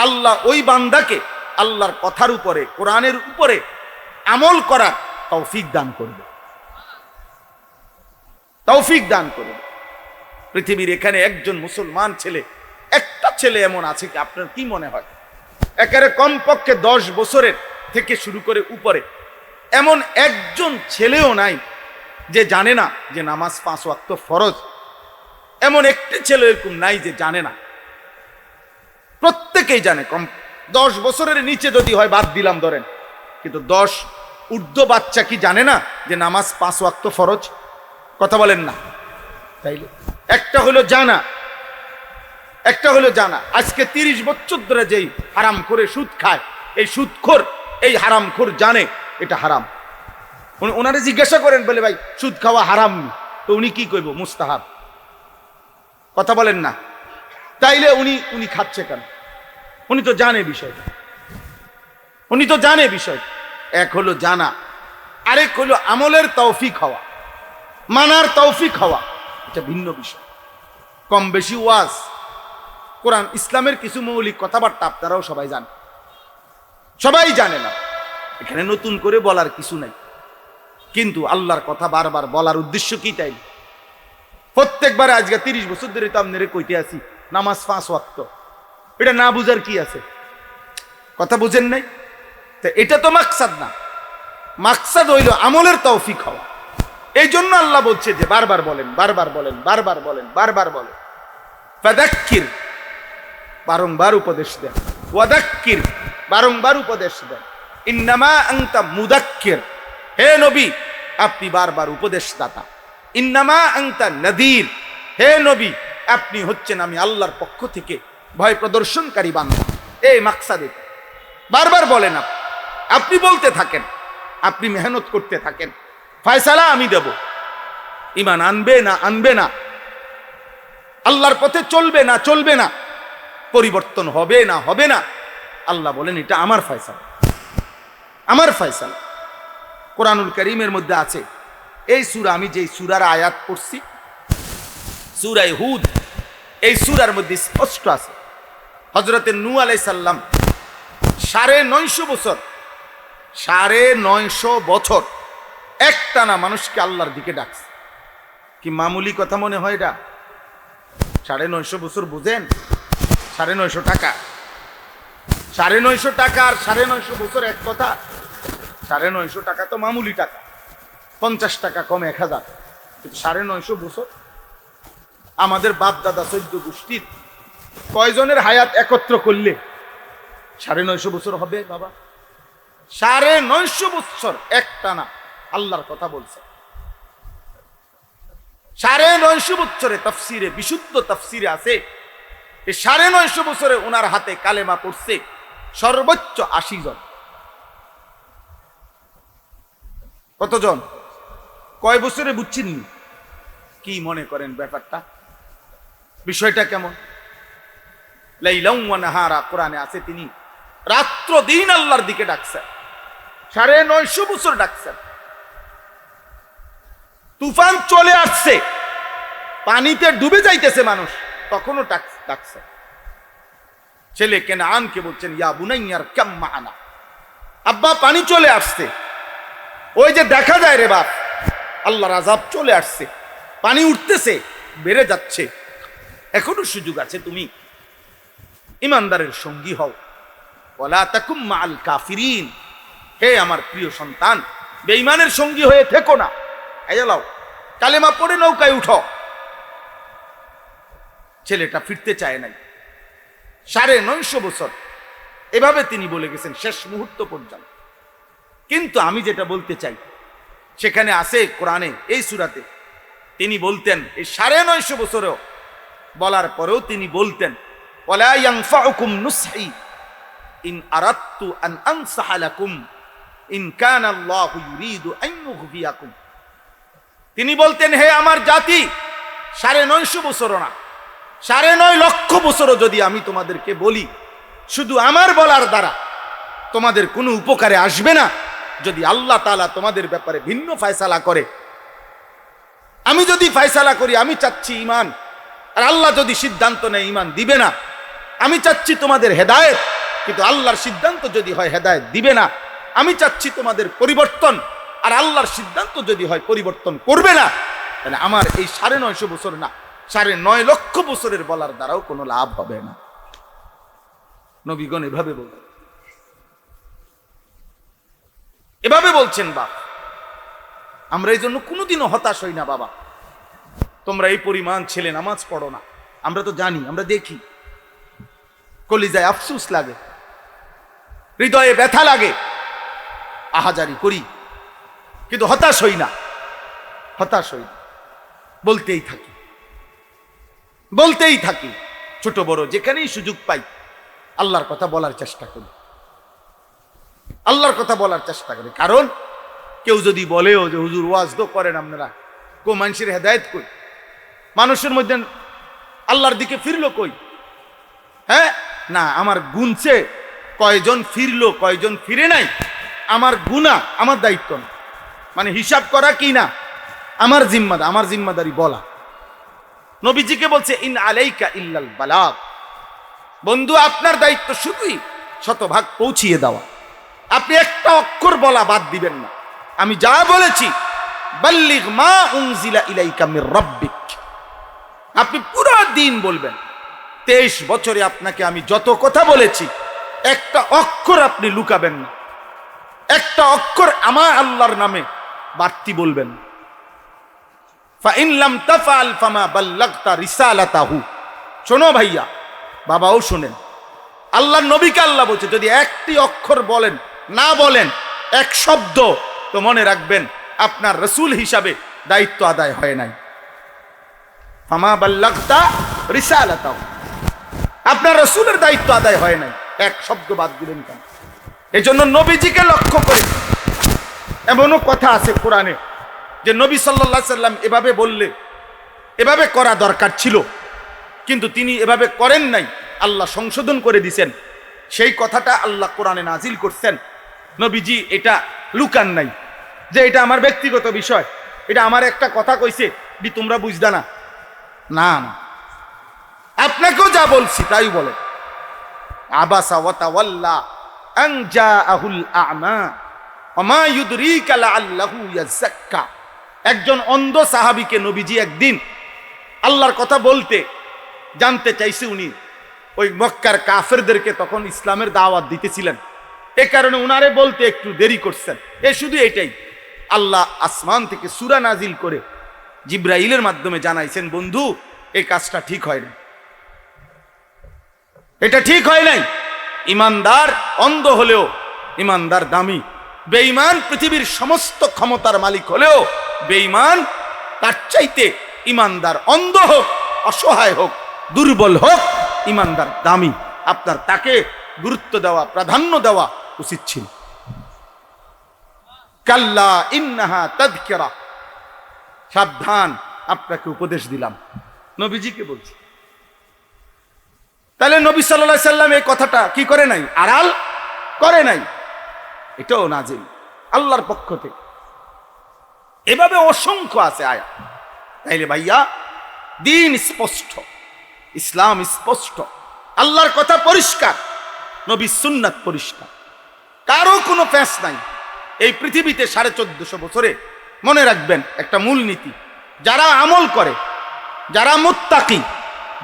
আল্লাহ ওই বান্দাকে আল্লাহর কথার উপরে, কোরআনের উপরে আমল করার তৌফিক দান করবে, তৌফিক দান করবে। পৃথিবীর এখানে একজন মুসলমান ছেলে, একটা ছেলে এমন আছে কি আপনার কি মনে হয়? একেবারে কমপক্ষে 10 বছরের থেকে শুরু করে উপরে এমন একজন ছেলেও নাই যে জানে না যে নামাজ 5 ওয়াক্ত ফরজ। এমন একটি ছেলে এরকম নাই যে জানে না, প্রত্যেকেই জানে। কম 10 বছরের নিচে যদি হয় বাদ দিলাম ধরেন, কিন্তু 10 ঊর্ধ্ব বাচ্চা কি জানে না যে নামাজ 5 ওয়াক্ত ফরজ? কথা বলেন না? তাইলে একটা হলো জানা, একটা হলো জানা। আজকে 30 বছর ধরে যেই হারাম করে সুদ খায়, এই সুদখোর, এই হারামখোর জানে এটা হারাম। ওনারে জিজ্ঞাসা করেন, বলে ভাই সুদ খাওয়া হারাম নি, তো উনি কি কইব? মুস্তাহাব। কথা বলেন না? তাইলে উনি খাচ্ছে কেন? উনি তো জানে বিষয়টা, উনি তো জানে বিষয়। এক হলো জানা, আরেক হলো আমলের তৌফিক হওয়া, মানার তৌফিক হওয়া, এটা ভিন্ন বিষয়। কম বেশি ওয়াজ, কোরআন, ইসলামের কিছু মৌলিক কথাবার্তা আপনারাও সবাই জানেন, সবাই জানে না, এখানে নতুন করে বলার কিছু নাই। কিন্তু আল্লাহর কথা বারবার বলার উদ্দেশ্য কি? তাই প্রত্যেকবার আজকে 30 বছর ধরে তো আপনারে কইতে আছি নামাজ 5 ওয়াক্ত, এটা না বুঝার কি আছে? কথা বুঝেন নাই? তো এটা তো মাকসাদ না, মাকসাদ হইল আমলের তৌফিক হওয়া। এই জন্য আল্লাহ বলছে যে বারবার বলেন, বারবার বলেন, বারবার বলেন, বারবার বলেন। ফাযাক্কির, বারংবার উপদেশ দেন। ওয়াদাক্কির, বারংবার উপদেশ দেন। ইন্নামা আনতা মুদাক্কির, হে নবী আপনি বারবার উপদেশদাতা। ইন্নামা আনতা নাযীর, হে নবী আপনি হচ্ছেন আমি আল্লাহর পক্ষ থেকে ভয় প্রদর্শনকারী বান্দা। এই মাকসাদে বারবার বলেন, আপনি বলতে থাকেন, আপনি মেহনত করতে থাকেন, ফয়সালা আমি দেব। ঈমান আনবে না আনবে না, আল্লাহর পথে চলবে না চলবে না, পরিবর্তন হবে না হবে না, আল্লাহ বলেন এটা আমার ফয়সালা, আমার ফয়সালা। কোরআনুল কারীমের মধ্যে আছে, এই সূরা, আমি যেই সূরার আয়াত পড়ছি, সূরা হুদ, এই সূরার মধ্যে স্পষ্ট আছে হযরতে নূহ আলাইহিস সালাম 950 বছর, 950 বছর একটানা মানুষকে আল্লাহর দিকে ডাকছে। কি মামুলি কথা মনে হয় এটা? 950 বছর বুঝেন? 950 টাকা, 950 টাকা আর 950 বছর এক কথা? 950 টাকা তো মামুলি টাকা, 50 টাকা কম 1000, কিন্তু 950 বছর আমাদের বাপ দাদা 14 গোষ্ঠীর কয়জনের হায়াত একত্র করলে 950 বছর হবে বাবা? 950 বছর একটানা আল্লাহর কথা বলছে। 950 বছরে তাফসিরে, বিশুদ্ধ তাফসিরে আছে, এই 950 বছরে ওনার হাতে কালেমা পড়ছে সর্বোচ্চ 80 জন। কতজন? কয় বছরে বুঝছেননি? কি মনে করেন ব্যাপারটা, বিষয়টা কেমন? লাইলাম ওয়া নাহারা, কোরআনে আছে তিনি রাত্র দিন আল্লাহর দিকে ডাকছেন, 950 বছর ডাকছেন। তুফান চলে আসছে, পানিতে ডুবে যাইতেছে মানুষ, তখনও ডাকছে। ছেলে কেনাআনকে বলছেন, ইয়া বুনাইয়ার কাম মা'ানা, আব্বা পানি চলে আসছে। ওই যে দেখা যায় রে বাপ, আল্লাহর আযাব চলে আসছে, পানি উঠতেছে, বেড়ে যাচ্ছে, এখনো সুযোগ আছে, তুমি ইমানদারের সঙ্গী হও। ওয়ালা তাকুম মা'আল কাফিরিন, হে আমার প্রিয় সন্তান বেঈমানের সঙ্গী হয়ে থেকো না। এলাও কালেমা পড়ে নৌকায় উঠো। ছেলেটা ফিরতে চায় নাই, 950 বছর এভাবে তিনি বলে গেছেন শেষ মুহূর্ত পর্যন্ত। কিন্তু আমি যেটা বলতে চাই, সেখানে আছে কোরআনে, এই সূরাতে তিনি বলতেন, এই 950 বছরেও বলার পরেও তিনি বলতেন, ওয়ালা ইয়ানফাউকুম নুসহি ইন আরাদতু আন আনসাহা লাকুম ইন কানা আল্লাহু ইউরিদু আন ইউগফিয়াকুম। তিনি বলতেন, হে আমার জাতি, 950 বছরও না, 9.5 লক্ষ বছরও যদি আমি তোমাদেরকে বলি, শুধু আমার বলার দ্বারা তোমাদের কোনো উপকারে আসবে না, যদি আল্লাহ তাআলা তোমাদের ব্যাপারে ভিন্ন ফয়সালা করে। আমি যদি ফয়সালা করি, আমি চাচ্ছি ঈমান, আর আল্লাহ যদি সিদ্ধান্ত নেয় ঈমান দিবে না। আমি চাচ্ছি তোমাদের হেদায়েত, কিন্তু আল্লাহর সিদ্ধান্ত যদি হয় হেদায়েত দিবে না। আমি চাচ্ছি তোমাদের পরিবর্তন, আর আল্লাহর সিদ্ধান্ত যদি হয় পরিবর্তন করবে না। তাহলে আমার এই 950 বছর না, 9.5 লক্ষ বছরের বলার দ্বারাও কোনো লাভ হবে না। নবীগণ এভাবে বলবেন, এভাবে বলছেন বাপ। আমরা এই জন্য কোনোদিনও হতাশ হই না বাবা। তোমরা এই পরিমাণ ছেলে নামাজ পড়ো না, আমরা তো জানি, আমরা দেখি, কলিজায় আফসোস লাগে, হৃদয়ে ব্যথা লাগে, আহাজারি করি, কিন্তু হতাশ হই না, হতাশ হই না, বলতেই থাকি, বলতেই থাকি। ছোট বড় যেখানেই সুযোগ পাই আল্লাহর কথা বলার চেষ্টা করি, আল্লাহর কথা বলার চেষ্টা করি। কারণ কেউ যদি বলেও যে হুজুর ওয়াজ তো করেন আপনারা, কো মানুষের হেদায়েত কই, মানুষের মধ্যে আল্লাহর দিকে ফিরলো কই? হ্যাঁ না, আমার গুনছে কয়জন ফিরলো কয়জন ফিরে নাই, আমার গুনাহ আমার দায়িত্ব না, মানে হিসাব করা কি না আমার জিম্মাদার, আমার জিম্মাদারি বলা। নবীজিকে বলছে ইন আলাইকা ইল্লাল বালাগ, বন্ধু আপনার দায়িত্ব শুধুই শতভাগ পৌঁছিয়ে দেওয়া, আপনি একটা অক্ষর বলা বাদ দিবেন না। আমি যা বলেছি বাল্লিগ মা উনজিলা ইলাইকা মির রাব্বিক, আপনি পুরো দিন বলবেন। 23 বছরে আপনাকে আমি যত কথা বলেছি একটা অক্ষর আপনি লুকাবেন না, একটা অক্ষর আমার আল্লাহর নামে বাড়তি বলবেন। ফাইন লাম তাফআল ফামা বাল্লাগতা রিসালাতাহু। শোনো ভাইয়া, বাবাও শোনেন, আল্লাহর নবীকে আল্লাহ বলছে যদি একটি অক্ষর বলেন না বলেন এক শব্দ, তো মনে রাখবেন আপনার রাসূল হিসাবে দায়িত্ব আদায় হয় নাই। ফামা বাল্লাগতা রিসালাতাহু, আপনার রাসূলের দায়িত্ব আদায় হয় নাই, এক শব্দ বাদ দিলেন কেন? এজন্য নবীজিকে লক্ষ্য করে এমনও কথা আছে কোরআনে যে নবী সাল্লাল্লাহু আলাইহি সাল্লাম এভাবে বললে এভাবে করা দরকার ছিল, কিন্তু তিনি এভাবে করেন নাই, আল্লাহ সংশোধন করে দিয়েছেন। সেই কথাটা আল্লাহ কোরআনে নাজিল করছেন। নবীজি এটা লুকান নাই যে এটা আমার ব্যক্তিগত বিষয়, এটা আমার একটা কথা কইছে দি তোমরা বুঝদা না, না না, আপনাকেও যা বলছি তাই বলেন। আবাসা ওয়া তাওয়াল্লা আন জাআহুল আ'মা ওয়া মা ইউদরিকা লাআল্লাহু ইয়াযাক্কা। একজন অন্ধ সাহাবীকে নবীজি একদিন আল্লাহর কথা বলতে জানতে চাইছে, উনি ওই মক্কার কাফেরদেরকে তখন ইসলামের দাওয়াত দিতেছিলেন, এ কারণে উনারে বলতে একটু দেরি করছেন। শুধু এটাই, আল্লাহ আসমান থেকে সূরা নাজিল করে জিব্রাইলের মাধ্যমে জানাইছেন, বন্ধু এই কাজটা ঠিক হয় না, এটা ঠিক হয় নাই। ইমানদার অন্ধ হলেও ইমানদার দামি, বেঈমান পৃথিবীর সমস্ত ক্ষমতার মালিক হলেও বেঈমান তার চাইতে ইমানদার অন্ধ হোক, অসহায় হোক, দুর্বল হোক, ইমানদার দামি। আপনার তাকে গুরুত্ব দেওয়া, প্রাধান্য দেওয়া উচিত ছিল। কাল্লা ইন্নাহা তাযকিরা, সাবধান, আপনাকে উপদেশ দিলাম, নবীজিকে বলছি। তাহলে নবী সাল্লাল্লাহু আলাইহি সাল্লাম এই কথাটা কি করে নাই, আড়াল করে নাই, এটাও নাজিল আল্লাহর পক্ষ থেকে। এভাবে অসংখ্য আছে আয়াত। তাইলে ভাইয়া দিন স্পষ্ট, ইসলাম স্পষ্ট, আল্লাহর কথা পরিষ্কার, নবীর সুন্নাত পরিষ্কার, কারো কোনো প্যাঁচ নাই এই পৃথিবীতে। 1450 বছরে মনে রাখবেন একটা মূলনীতি, যারা আমল করে, যারা মুত্তাকি,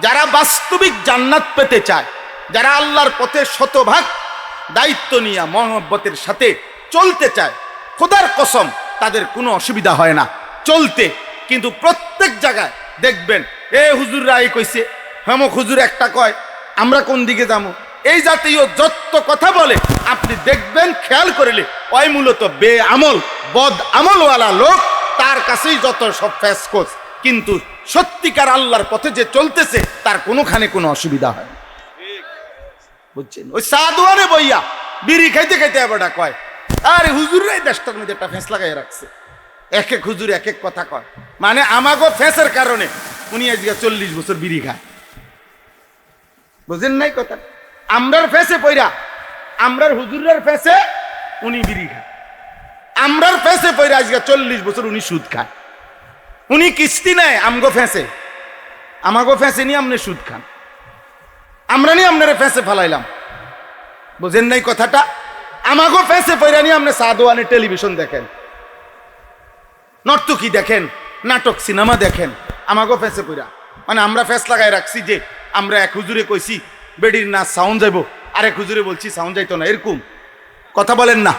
যারা বাস্তবিক জান্নাত পেতে চায়, যারা আল্লাহর পথে শতভাগ দায়িত্ব নিয়ে মহব্বতের সাথে চলতে চায়, খোদার কসম তাদের কোনো অসুবিধা হয় না চলতে। কিন্তু প্রত্যেক জায়গায় দেখবেন এ হুজুররা এই কইছে, হেমক হুজুর একটা কয়, আমরা কোন দিকে যাবো, এই জাতীয় যত কথা বলে আপনি দেখবেন, খেয়াল করিলে ওই মূলত বেআমল বদ আমলওয়ালা লোক, তার কাছেই যত সব ফ্যাসকোস। কিন্তু সত্যিকার আল্লাহর পথে যে চলতেছে তার কোনোখানে কোনো অসুবিধা হয় না, বুঝছেন? ওই সাদওয়ারে বইয়া বিড়ি খাইতে খাইতে এবারটা কয়, আরে হুজুররাই দেশটার মধ্যে একটা ফেঁস লাগাই রাখছে। এক এক হুজুর এক এক কথা কয়, মানে আমাগো ফেঁসের কারণে উনি আজকে 40 বছর বিড়ি খায়, বুঝেন নাই কথা? আমরার ফেঁসে পইরা, আমরার হুজুরের ফেঁসে উনি বিড়ি খায়, আমরার ফেঁসে পইরা আজকে 40 বছর উনি সুদ খায়। উনি কিস্তি নেয় আমগো ফেঁসে, আমাগো ফেঁসে নিয়ে আপনি সুদ খান, আমরা নিয়ে আপনার ফেঁসে ফেলাইলাম, বুঝেন নাই কথাটা? আমাগো ফেঁসে পইরা নিয়ে আপনি সাদওয়ানে টেলিভিশন দেখেন, নর্তকী দেখেন, নাটক সিনেমা দেখেন, আমাগো ফেঁসে পইরা। মানে আমরা ফেঁস লাগাই রাখছি যে আমরা এক হুজুরে কইছি বেডির না সাউন্ড যাইব, আরেক হুজুরে বলছি সাউন্ড যাইতো না, এরকম কথা বলেন না।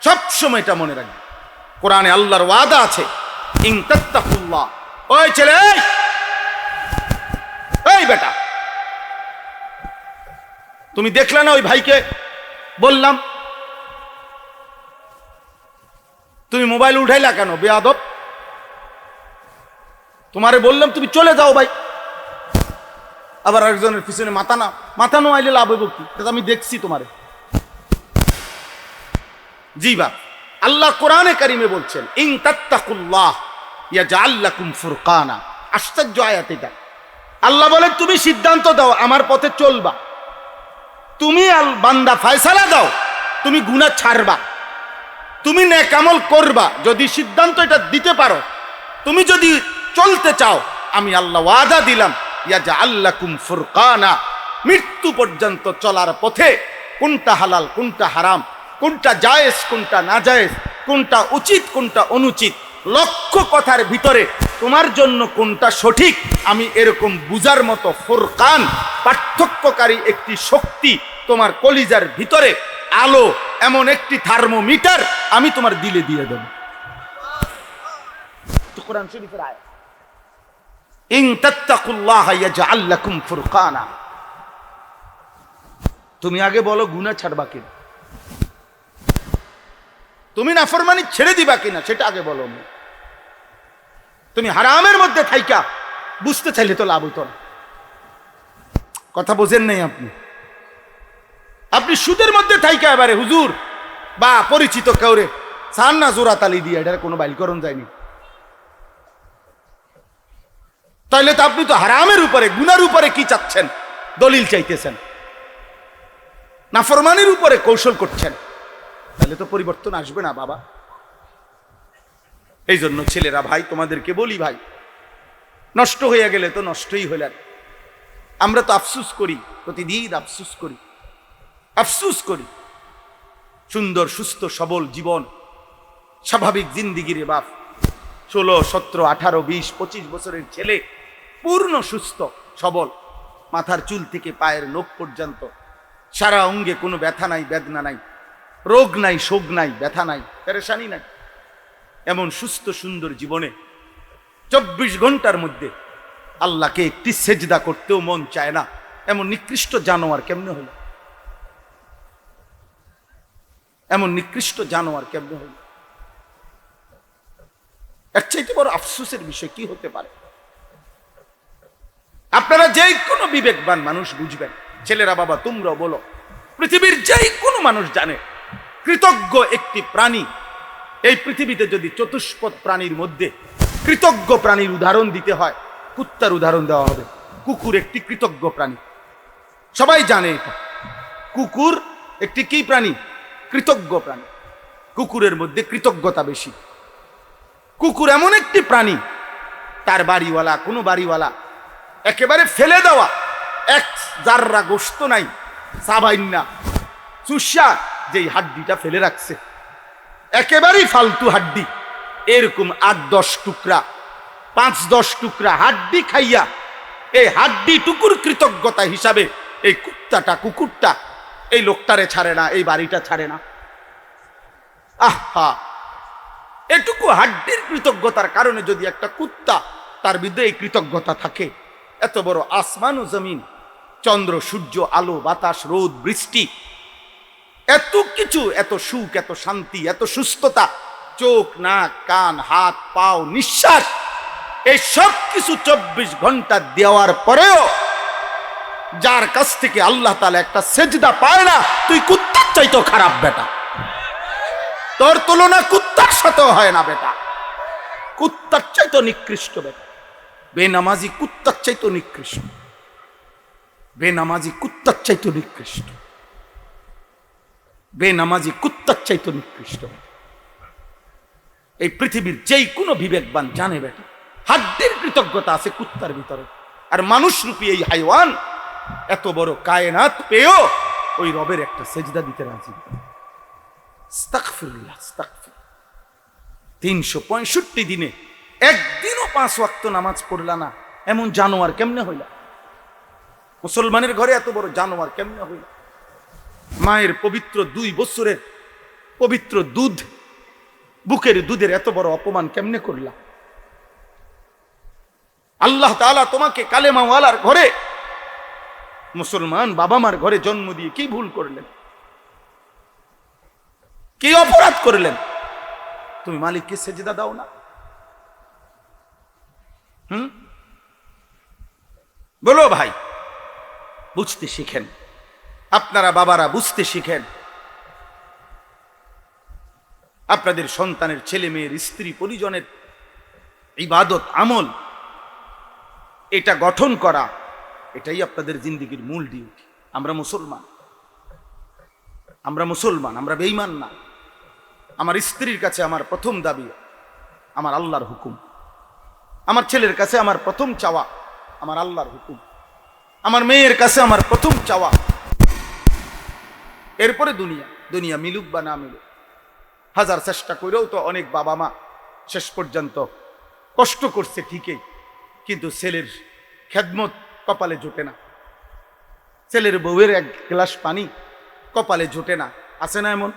সব সময় এটা মনে রাখবেন, কোরআনে আল্লাহর ওয়াদা আছে, ইন তাত্তাকুল্লাহ। ওই ছেলে, এই বেটা, তুমি দেখলে না ওই ভাইকে বললাম, তুমি মোবাইল উঠাইলা কেন বেয়াদব? তোমারে বললাম তুমি চলে যাও ভাই, আবার একজনের পিছনে মাথা নোয়াইলে লাভ হইব কি? আমি দেখছি তোমারে। জি বা আল্লাহ কোরআনে কারিমে বলছেন, ইন তাত্তাকুল্লাহ ইয়াজআল লাকুম ফুরকানা। আশ্চর্য আয়াত এটা। আল্লাহ বলে তুমি সিদ্ধান্ত দাও, আমার পথে চলবা, তুমি বান্দা ফয়সালা দাও, তুমি গুনাহ ছাড়বা, তুমি নেক আমল করবা। যদি সিদ্ধান্ত এটা দিতে পারো, তুমি যদি চলতে চাও, আমি আল্লাহ ওয়াদা দিলাম ইয়াজআল লাকুম ফুরকানা, মৃত্যু পর্যন্ত চলার পথে কোনটা হালাল কোনটা হারাম, কোনটা জায়েজ কোনটা নাজায়েজ, কোনটা উচিত কোনটা অনুচিত, লক্ষ কথার ভিতরে তোমার জন্য কোনটা সঠিক, আমি এরকম বুঝার মতো ফুরকান, পার্থক্যকারী একটি শক্তি তোমার কলিজার ভিতরে আলো, এমন একটি থার্মোমিটার আমি তোমার দিলে দিয়ে দেব। কোরআন শরীফের আয়াত, ইন তাত্তাকুল্লাহ ইয়াজআল লাকুম ফুরকানা। তুমি আগে বলো গুনাহ ছাড়বা কিনা, তুমি নাফরমানি ছেড়ে দিবা কিনা, সেটা আগে বলো। তুমি হারামের মধ্যে থাইকা বুঝতে চাইলে তো লাভ হইতো না। কথা বোঝেন নাই আপনি? আপনি সুদের মধ্যে থাইকা এবারে হুজুর বা পরিচিত কাউরে চান না জোড়া তালি দিয়ে, এটার কোনো বাইলকরণ যায়নি, তাইলে তো আপনি তো হারামের উপরে গুনার উপরে কি চাচ্ছেন, দলিল চাইতেছেন, নাফরমানির উপরে কৌশল করছেন, তাহলে তো পরিবর্তন আসবে না বাবা। এই জন্য ছেলেরা ভাই, তোমাদেরকে বলি ভাই, নষ্ট হয়ে গেলে তো নষ্টই হইলেন। আমরা তো আফসুস করি, প্রতিদিন আফসুস করি, আফসুস করি। সুন্দর সুস্থ সবল জীবন, স্বাভাবিক জিন্দিগির বাপ, 16, 17, 18, 20, 25 বছরের ছেলে, পূর্ণ সুস্থ সবল, মাথার চুল থেকে পায়ের নখ পর্যন্ত, সারা অঙ্গে কোনো ব্যথা নাই, বেদনা নাই, রোগ নাই, শোক নাই, ব্যথা নাই, পেরেশানি নাই। এমন সুস্থ সুন্দর জীবনে 24 ঘন্টার মধ্যে আল্লাহকে একটি সেজদা করতেও মন চায় না, এমন নিকৃষ্ট জানোয়ার কেমনে হলো? এমন নিকৃষ্ট জানোয়ার কেমনে হলো? এর চাইতে বড় আফসোসের বিষয় কি হতে পারে? আপনারা যে কোনো বিবেকবান মানুষ বুঝবেন, ছেলেরা বাবা তোমরা বলো, পৃথিবীর যে কোনো মানুষ জানে কৃতজ্ঞ একটি প্রাণী এই পৃথিবীতে যদি চতুষ্পদ প্রাণীর মধ্যে কৃতজ্ঞ প্রাণীর উদাহরণ দিতে হয়, কুত্তার উদাহরণ দেওয়া হবে। কুকুর একটি কৃতজ্ঞ প্রাণী, সবাই জানে এটা। কুকুর একটি কি প্রাণী? কৃতজ্ঞ প্রাণী। কুকুরের মধ্যে কৃতজ্ঞতা বেশি। কুকুর এমন একটি প্রাণী, তার বাড়িওয়ালা, কোনো বাড়িওয়ালা একেবারে ফেলে দেওয়া এক জাররা গোশত নাই, সাবাইন্না চুষা যেই হাড্ডিটা ফেলে রাখছে, একেবারেই ফালতু হাড্ডি, এরকম 8-10 টুকরা, 5-10 টুকরা হাড্ডি খাইয়া এই হাড্ডি টুকুর কৃতজ্ঞতা হিসাবে এই কুকুরটা এই লোকটারে ছাড়ে না, এই বাড়িটা ছাড়ে না। আহা, এটুকু হাড্ডির কৃতজ্ঞতার কারণে যদি একটা কুত্তা, তার বিরুদ্ধে এই কৃতজ্ঞতা থাকে, এত বড় আসমান ও জমিন, চন্দ্র সূর্য, আলো বাতাস, রোদ বৃষ্টি, এত কিছু, এত সুখ, এত শান্তি, এত সুস্থতা, চোখ নাক কান হাত পাও নিঃশ্বাস, এই সব কিছু 24 ঘন্টা দেওয়ার পরেও যার কাছ থেকে আল্লাহ তাআলা একটা সেজদা পায় না, তুই কুত্তার চাইতেও খারাপ বেটা। তোর তুলনা কুত্তার সাথেও হয় না বেটা, কুত্তার চাইতেও নিকৃষ্ট বেটা। বেনামাজি কুত্তার চাইতেও নিকৃষ্ট, বেনামাজি কুত্তার চাইতেও নিকৃষ্ট, বেনামাজি কুত্তার চাইতেও নিকৃষ্ট। এই পৃথিবীর যেই কোনো বিবেকবান জানে বেটা, হাড্ডির কৃতজ্ঞতা আছে কুত্তার ভিতরে। আর মানুষ রূপী এই হাইওয়ান এত বড় কায়নাত পেয়েও ওই রবের একটা সেজদা দিতে রাজি। আস্তাগফিরুল্লাহ, আস্তাগফিরুল্লাহ। 365 দিনে একদিনও 5 ওয়াক্ত নামাজ পড়লা না, এমন জানোয়ার কেমনে হইলা? মুসলমানের ঘরে এত বড় জানোয়ার কেমনে হইলা? মায়ের পবিত্র 2 বছরের পবিত্র দুধ, বুকের দুধের এত বড় অপমান কেমনে করলা? আল্লাহ তাআলা তোমাকে কালেমাওয়ালার ঘরে, মুসলমান বাবা মার ঘরে জন্ম দিয়ে কি ভুল করলেন? কি অপরাধ করলেন? তুমি মালিককে সেজদা দাও না? বলো ভাই, বুঝতে শিখেন, আপনারা বাবারা বুঝতে শিখেন। আপনাদের সন্তানের, ছেলে মেয়ের, স্ত্রী পরিজনের ইবাদত আমল এটা গঠন করা, এটাই আপনাদের জিন্দেগির মূল ডিউটি। আমরা মুসলমান, আমরা বেঈমান না। আমার স্ত্রীর কাছে আমার প্রথম দাবি আমার আল্লাহর হুকুম, আমার ছেলের কাছে আমার প্রথম চাওয়া আমার আল্লাহর হুকুম, আমার মেয়ের কাছে আমার প্রথম চাওয়া, এরপরে দুনিয়া মিলুক বা না মিলুক। হাজার চেষ্টা করেও তো অনেক বাবা মা শেষ পর্যন্ত কষ্ট করছে ঠিকই, কিন্তু ছেলের খেদমত কপালে জোটে না, ছেলের বউয়ের এক গ্লাস পানি কপালে জোটে না। আছে না এমন?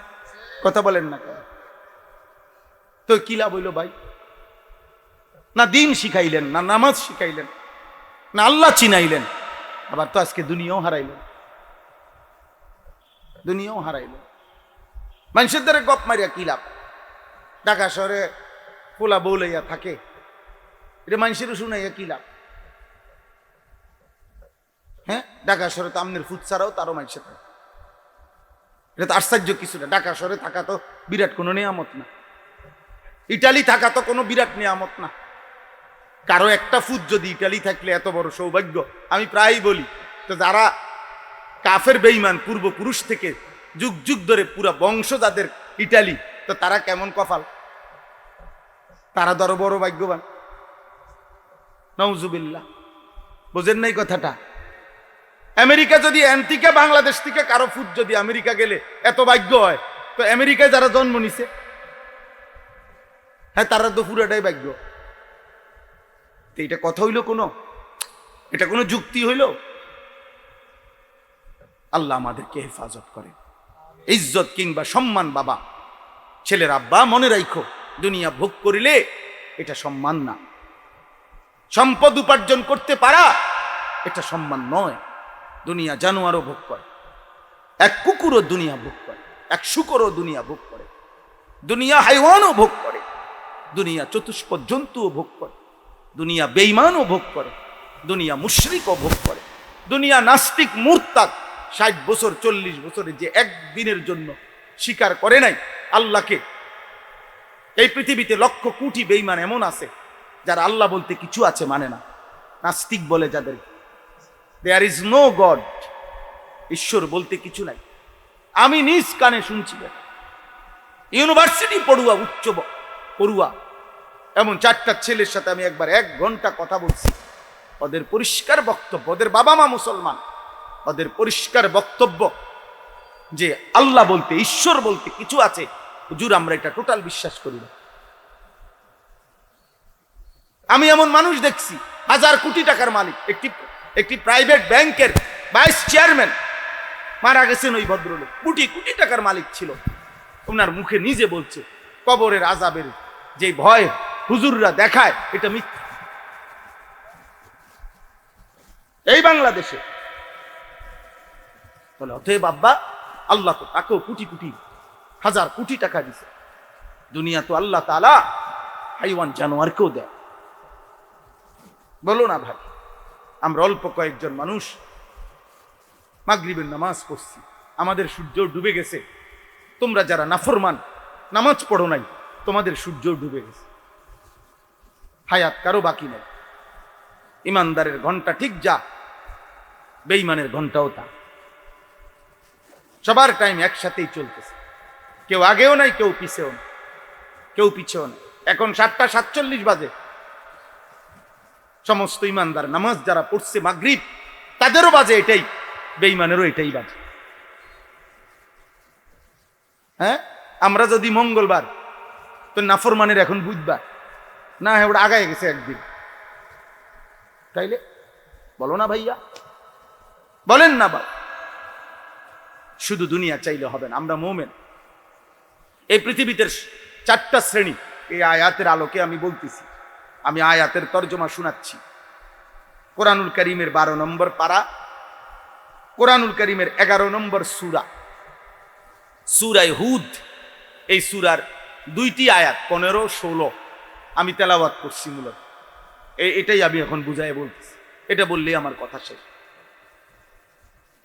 কথা বলেন না কেন? তো কি লাভ হইল ভাই? না দিন শিখাইলেন, না নামাজ শিখাইলেন, না আল্লাহ চিনাইলেন, আবার তো আজকে দুনিয়াও হারাইলেন। মানুষের দ্বারা গপ মারিয়া কি লাভ? ঢাকা শহরে পোলা বউ লইয়া থাকে, এটা মানুষেরও শুনাইয়া কি লাভ? হ্যাঁ, ঢাকা শহরে তো আমনের ফুট ছাড়াও তারও মানুষের থাকে, এটা তো আশ্চর্য কিছু না। ঢাকা শহরে থাকা তো বিরাট কোনো নিয়ামত না, ইটালি থাকা তো কোনো বিরাট নিয়ামত না। কারো একটা ফুট যদি ইটালি থাকলে এত বড় সৌভাগ্য। আমি প্রায়ই বলি, তো যারা কাফের বেঈমান পূর্বপুরুষ থেকে যুগ যুগ ধরে পুরা বংশ যাদের ইটালি, তো তারা কেমন কপাল, তারা ধরো বড় ভাগ্যবান। নাউজুবিল্লাহ, বোঝেন নাই কথাটা? আমেরিকা যদি থেকে বাংলাদেশ থেকে কারো ফুট যদি আমেরিকা গেলে এত ভাগ্য হয়, তো আমেরিকায় যারা জন্ম নিছে, হ্যাঁ তারা তো পুরাটাই ভাগ্য। তো এটা কথা হইল কোনো? এটা কোনো যুক্তি হইল? আল্লাহ আমাদেরকে হেফাজত করে। ইজ্জত কিংবা সম্মান বাবা ছেলের আব্বা মনে রাখো, দুনিয়া ভোগ করিলে এটা সম্মান না। সম্পদ উপার্জন করতে পারা এটা সম্মান নয়। দুনিয়া জানোয়ারও ভোগ করে, এক কুকুরও দুনিয়া ভোগ করে, এক শুকরও দুনিয়া ভোগ করে, দুনিয়া হাইওয়ানও ভোগ করে, দুনিয়া চতুষ্পদ জন্তুও ভোগ করে, দুনিয়া বেঈমানও ভোগ করে, দুনিয়া মুশরিকও ভোগ করে, দুনিয়া নাস্তিক মুরতাদ 60 বছর 40 বছরে যে একদিনের জন্য স্বীকার করে নাই আল্লাহকে। এই পৃথিবীতে লক্ষ কোটি বেঈমান এমন আছে যারা আল্লাহ বলতে কিছু আছে মানে না, নাস্তিক বলে যাদের, দেয়ার ইজ নো গড, ঈশ্বর বলতে কিছু নাই। আমি নিজ কানে শুনছি, ইউনিভার্সিটি পড়ুয়া, উচ্চ পড়ুয়া এমন 4টা ছেলের সাথে আমি একবার 1 ঘন্টা কথা বলছি। ওদের পরিষ্কার বক্তব্য, ওদের বাবা মা মুসলমান, ওদের পরিষ্কার বক্তব্য যে আল্লাহ বলতে, ঈশ্বর বলতে কিছু আছে, হুজুর আমরা এটা টোটাল বিশ্বাস করি না। আমি এমন মানুষ দেখছি 1000 কোটি টাকার মালিক, একটি প্রাইভেট ব্যাংকের ভাইস চেয়ারম্যান, মারা গেছেন ওই ভদ্রলোক, কোটি কোটি টাকার মালিক ছিল। ওনার মুখে নিজে বলছে কবরের আযাবের যে ভয় হুজুররা দেখায় এটা মিথ্যা। এই বাংলাদেশে বলে, অতএব আব্বা আল্লাহ তো তাকেও কোটি কোটি 1000 কোটি টাকা দিছে। দুনিয়া তো আল্লাহ তাআলা হাইওয়ান জানোয়ারকেও দেয়। বলো না ভাই, আমরা অল্প কয়েকজন মানুষ মাগরিবের নামাজ পড়ছি, আমাদের সূর্য ডুবে গেছে। তোমরা যারা নাফরমান, নামাজ পড়ো নাই, তোমাদের সূর্য ডুবে গেছে। হায়াত কারো বাকি নাই। ইমানদারের ঘন্টা ঠিক যা, বেঈমানের ঘন্টাও তা। সবার টাইম একসাথেই চলতেছে, কেউ আগেও নাই, কেউ পিছেও না, কেউ পিছেও না। এখন 7টা 47 বাজে। সমস্ত ইমানদার নামাজ যারা পড়ছে মাগরিব, তাদেরও বাজে এটাই, বেঈমানেরও এটাই বাজে। হ্যাঁ, আমরা যদি মঙ্গলবার, তো নাফরমানের এখন বুধবার না, হ্যাঁ ওটা আগায় গেছে একদিন। তাইলে বলো না ভাইয়া, বলেন না বা? শুধু দুনিয়া চাইলে হবে না, আমরা মুমিন। এই পৃথিবীতে 4টা শ্রেণী, এই আয়াতের আলোকে আমি বলতেছি। আমি আয়াতের তর্জমা শোনাচ্ছি। কোরআনুল কারীমের 12 নম্বর পারা, কোরআনুল কারীমের 11 নম্বর সূরা, সূরা হুদ। এই সূরার 2টি আয়াত 15, 16 আমি তেলাওয়াত করছি। মূলত এটাই আমি এখন বুঝাই বলতেছি, এটা বললেই আমার কথা শেষ।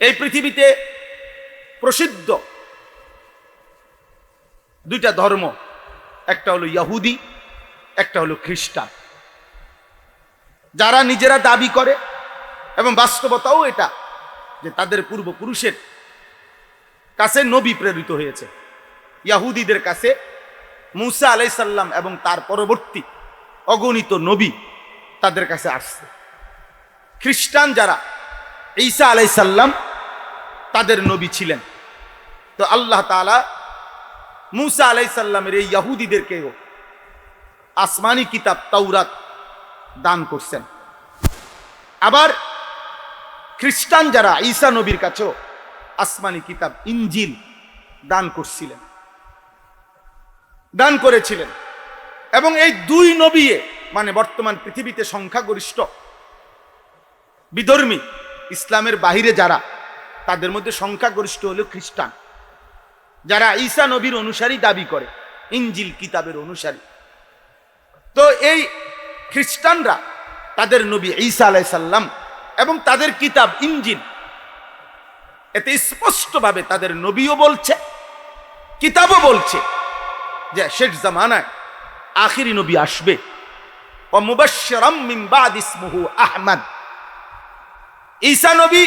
এই পৃথিবীতে প্রসিদ্ধ 2টা ধর্ম, একটা হলো ইহুদি, একটা হলো খ্রিস্টান। যারা নিজেরা দাবি করে এবং বাস্তবতাও এটা যে তাদের পূর্বপুরুষের কাছে নবী প্রেরিত হয়েছে। ইহুদিদের কাছে মুসা আলাইহিস সালাম এবং তার পরবর্তী অগণিত নবী তাদের কাছে আসছে। খ্রিস্টান যারা, ঈসা আলাইহিস সালাম তাদের নবী ছিলেন। তো আল্লাহ তাআলা মুসা আলাইহিস সালামের এই ইহুদিদেরকেও আসমানি কিতাব তাওরাত দান করছেন। আবার খ্রিস্টান যারা, ঈসা নবীর কাছেও আসমানি কিতাব ইনজিল দান করেছিলেন। এবং এই দুই নবী মানে বর্তমান পৃথিবীতে সংখ্যাগরিষ্ঠ বিধর্মী, ইসলামের বাহিরে যারা, তাদের মধ্যে সংখ্যাগরিষ্ঠ হলো খ্রিস্টান, যারা ঈসা নবীর অনুসারী দাবি করে, ইনজিল কিতাবের অনুসারী। তো এই খ্রিস্টানরা তাদের নবী ঈসা আলাইহিস সালাম এবং তাদের কিতাব ইনজিল, এতে স্পষ্টভাবে তাদের নবীও বলছে, কিতাবও বলছে যে শেষ জামানায় আখিরি নবী আসবে। ও মুবাশশিরাম মিন বাদ ইসমুহু আহমদ। ঈসা নবী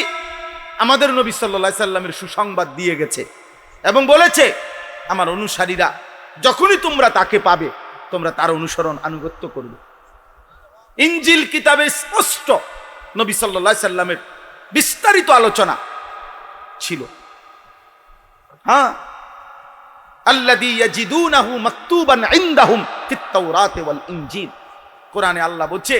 আমাদের নবী সাল্লাল্লাহু আলাইহি সাল্লামের সুসংবাদ দিয়ে গেছে এবং বলেছে, আমার অনুসারীরা যখনই তোমরা তাকে পাবে, তোমরা তার অনুসরণ আনুগত্য করবে। ইনজিল কিতাবে স্পষ্ট নবী সাল্লাল্লাহু আলাইহি সাল্লামের বিস্তারিত আলোচনা ছিল। হ্যাঁ, আল্লাযী ইয়াজিদুনাহু মাকতুবান ইনদাহুম ফিত তাওরাত ওয়াল ইনজিল। কোরআনে আল্লাহ বলছে,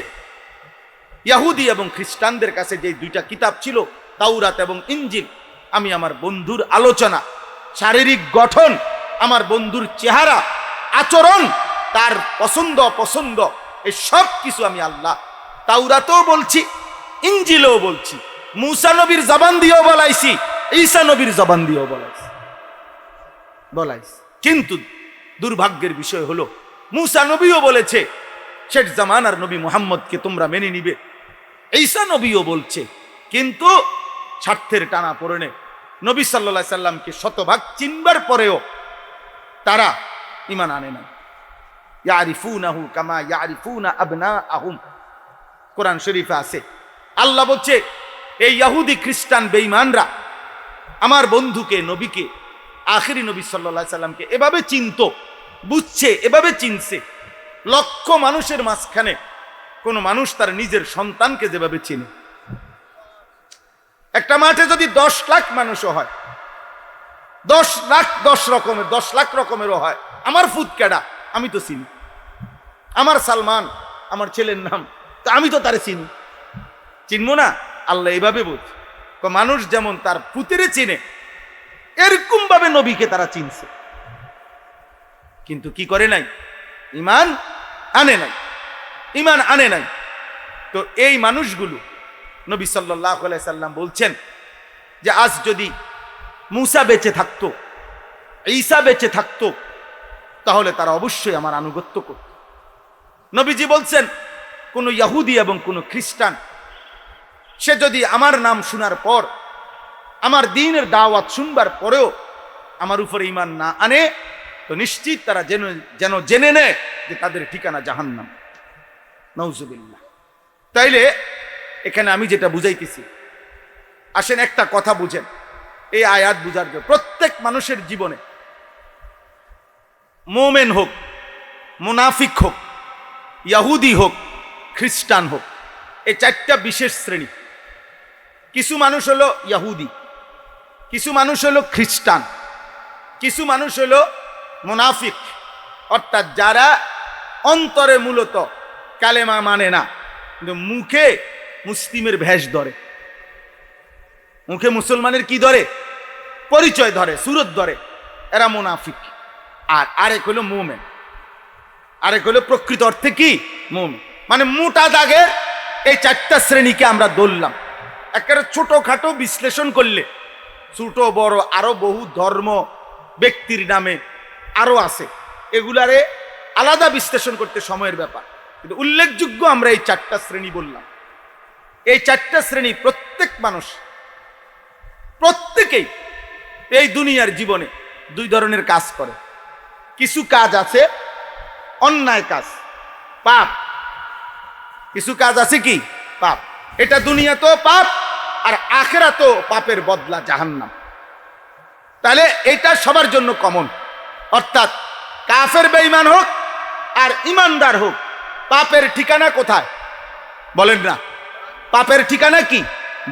ইহুদি এবং খ্রিস্টানদের কাছে যে দুইটা কিতাব ছিল, তাওরাত এবং ইনজিল, আমি আমার বন্ধুর আলোচনা, শারীরিক গঠন, আমার বন্ধুর চেহারা, আচরণ, তার পছন্দ অপছন্দ, এই সব কিছু আমি আল্লাহ তাওরাতেও বলছি, ইনজিলেও বলছি। মুসা নবীর জবান দিয়েও বলাইছি, ঈসা নবীর জবান দিয়েও বলাইছি। কিন্তু দুর্ভাগ্যের বিষয় হলো, মুসা নবীও বলেছে শেষ জামানার নবী মুহাম্মদকে তোমরা মেনে নিবে, ঈসা নবীও বলছে, কিন্তু স্বার্থের টানা পড়েনে নবী সাল্লাল্লাহু আলাইহি সাল্লামকে শতভাগ চিনবার পরেও তারা ঈমান আনে না। ইয়ারিফুনাহু কামা ইয়ারিফুনা আবনাআহুম, কোরআন শরীফে আছে। আল্লাহ বলছে, এই ইহুদি খ্রিস্টান বেঈমানরা আমার বন্ধুকে, নবীকে, আখিরি নবী সাল্লাল্লাহু আলাইহি সাল্লামকে এভাবে চিনত, বুঝছে, এভাবে চিনছে। লক্ষ মানুষের মাঝখানে কোন মানুষ তার নিজের সন্তানকে যেভাবে চিনে, একটা মাঠে যদি 10 লাখ মানুষও হয়, 10 লাখ রকমেরও হয়, আমার ফুৎকেডা আমি তো চিনি, আমার সালমান আমার ছেলের নাম, তো আমি তো তারে চিনি, চিনবো না? আল্লাহ এইভাবে বলছে, মানুষ যেমন তার পুত্রে চিনে, এরকম ভাবে নবীকে তারা চিনছে, কিন্তু কি করে নাই? ঈমান আনে নাই। তো এই মানুষগুলো, নবী সাল্লাল্লাহু আলাইহি সাল্লাম বলছেন যে আজ যদি মুসা বেঁচে থাকতো, ঈসা বেঁচে থাকতো, তাহলে তারা অবশ্যই আমার আনুগত্য করত। নবীজি বলছেন, কোন ইহুদি এবং কোন খ্রিস্টান সে যদি আমার নাম শোনার পর, আমার দ্বীনের দাওয়াত শুনবার পরেও আমার উপরে ঈমান না আনে, তো নিশ্চিত তারা যেন জেনে নেয় যে তাদের ঠিকানা জাহান্নাম। নাউজুবিল্লাহ। তাইলে এখানে আমি যেটা বুঝাইতেছি, আসেন একটা কথা বুঝেন, এই আয়াত বুঝার জন্য প্রত্যেক মানুষের জীবনে, মুমিন হোক, মুনাফিক হোক, ইহুদি হোক, খ্রিস্টান হোক, এই চারটা বিশেষ শ্রেণী। কিছু মানুষ হলো ইহুদি, কিছু মানুষ হলো খ্রিস্টান, কিছু মানুষ হলো মুনাফিক, অর্থাৎ যারা অন্তরে মূলত কালেমা মানে না, কিন্তু মুখে মুসলিমের ভেষ ধরে, মুখে মুসলমানের কি ধরে? পরিচয় ধরে, সুরত ধরে, এরা মুনাফিক। আর আরেক হলো মুমিন, আরেক হলো প্রকৃত অর্থে কি মুমিন। মানে মোটা দাগের এই চারটা শ্রেণীকে আমরা ধরলাম। একেবারে ছোটখাটো বিশ্লেষণ করলে, ছোট বড় আরো বহু ধর্ম ব্যক্তির নামে আরো আছে, এগুলারে আলাদা বিশ্লেষণ করতে সময়ের ব্যাপার, কিন্তু উল্লেখযোগ্য আমরা এই চারটা শ্রেণী বললাম। এই চারটা শ্রেণী প্রত্যেক মানুষ, প্রত্যেকেই এই দুনিয়ার জীবনে দুই ধরনের কাজ করে। কিছু কাজ আছে অন্যায় কাজ, পাপ। কিছু কাজ আছে কি পাপ, এটা দুনিয়াতেও পাপ আর আখিরাতেও পাপের বদলা জাহান্নাম। তাহলে এটা সবার জন্য কমন, অর্থাৎ কাফের বেঈমান হোক আর ইমানদার হোক, পাপের ঠিকানা কোথায় বলেন না? পাপের ঠিকানা কি?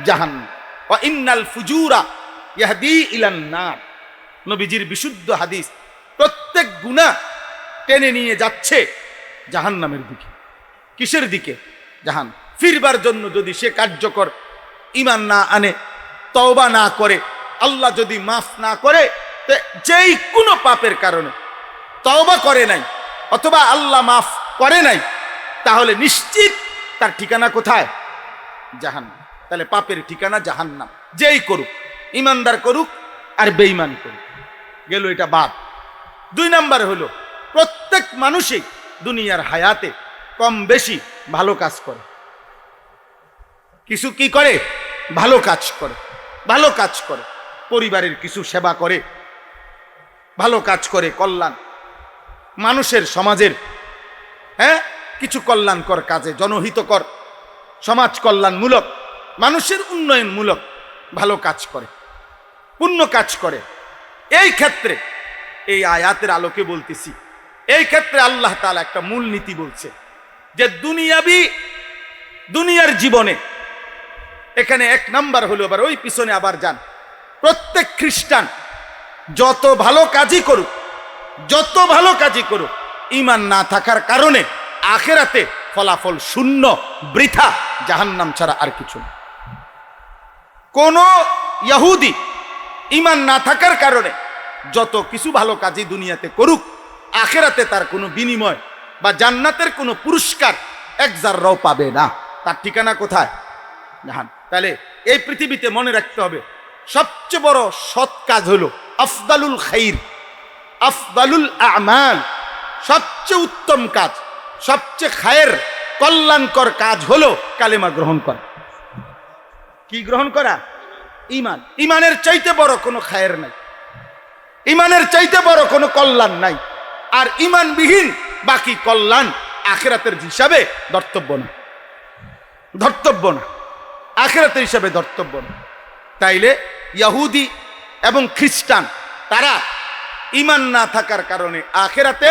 জাহান্নাম। ওয়া ইন্নাল ফুজুরা ইয়াহদি ইলান নার, নবীজির বিশুদ্ধ হাদিস। প্রত্যেক গুনাহ টেনে নিয়ে যাচ্ছে জাহান্নামের দিকে। কিসের দিকে? জাহান্নাম। ফিরবার জন্য যদি সে কার্যকর ঈমান না আনে, তওবা না করে, আল্লাহ যদি মাফ না করে, যেই কোনো পাপের কারণে তওবা করে নাই অথবা আল্লাহ মাফ করে নাই, তাহলে নিশ্চিত তার ঠিকানা কোথায়? জাহান্নাম। তাহলে পাপের ঠিকানা জাহান্নাম, যেই করুক, ইমানদার করুক আর বেঈমান করুক। গেল এটা বাদ। 2 নাম্বার হলো প্রত্যেক মানুষই দুনিয়ার হায়াতে কম বেশি ভালো কাজ করে। কিছু কি করে? ভালো কাজ করে। ভালো কাজ করে, পরিবারের কিছু সেবা করে, ভালো কাজ করে, কল্যাণ মানুষের, সমাজের কিছু কল্যাণকর কাজে, জনহিতকর, সমাজ কল্যাণমূলক, মানুষের উন্নয়নমূলক ভালো কাজ করে, পুণ্য কাজ করে। এই ক্ষেত্রে, এই আয়াতের আলোকে বলতেছি, এই ক্ষেত্রে আল্লাহ তাআলা একটা মূল নীতি বলছে যে দুনিয়ার জীবনে এখানে 1 নাম্বার হলো, আবার ওই পিছনে আবার যান, প্রত্যেক খ্রিস্টান যত ভালো কাজই করুক, যত ভালো কাজই করুক, ঈমান না থাকার কারণে আখিরাতে ফলাফল শূন্য, বৃথা, জাহান্নাম ছাড়া আর কিছু না। কোন ইহুদি ঈমান না থাকার কারণে যত কিছু ভালো কাজই দুনিয়াতে করুক, আখিরাতে তার কোনো বিনিময় বা জান্নাতের কোনো পুরস্কার 1 জাররাও পাবে না। তার ঠিকানা কোথায়? জাহান্নাম। তাহলে এই পৃথিবীতে মনে রাখতে হবে, সবচেয়ে বড় সৎ কাজ হলো আফদালুল খাইর, আফদালুল আমাল, সবচেয়ে উত্তম কাজ, সবচেয়ে খায়ের, কল্যাণকর কাজ হলো কালেমা গ্রহণ করা। কি গ্রহণ করা? ঈমান। ঈমানের চাইতে বড় কোনো খায়ের নাই, ঈমানের চাইতে বড় কোনো কল্যাণ নাই। আর ঈমানবিহীন বাকি কল্যাণ আখিরাতের হিসাবে ধর্তব্য না, ধর্তব্য না, আখিরাতের হিসাবে ধর্তব্য না। তাইলে ইহুদি এবং খ্রিস্টান তারা ঈমান না থাকার কারণে আখিরাতে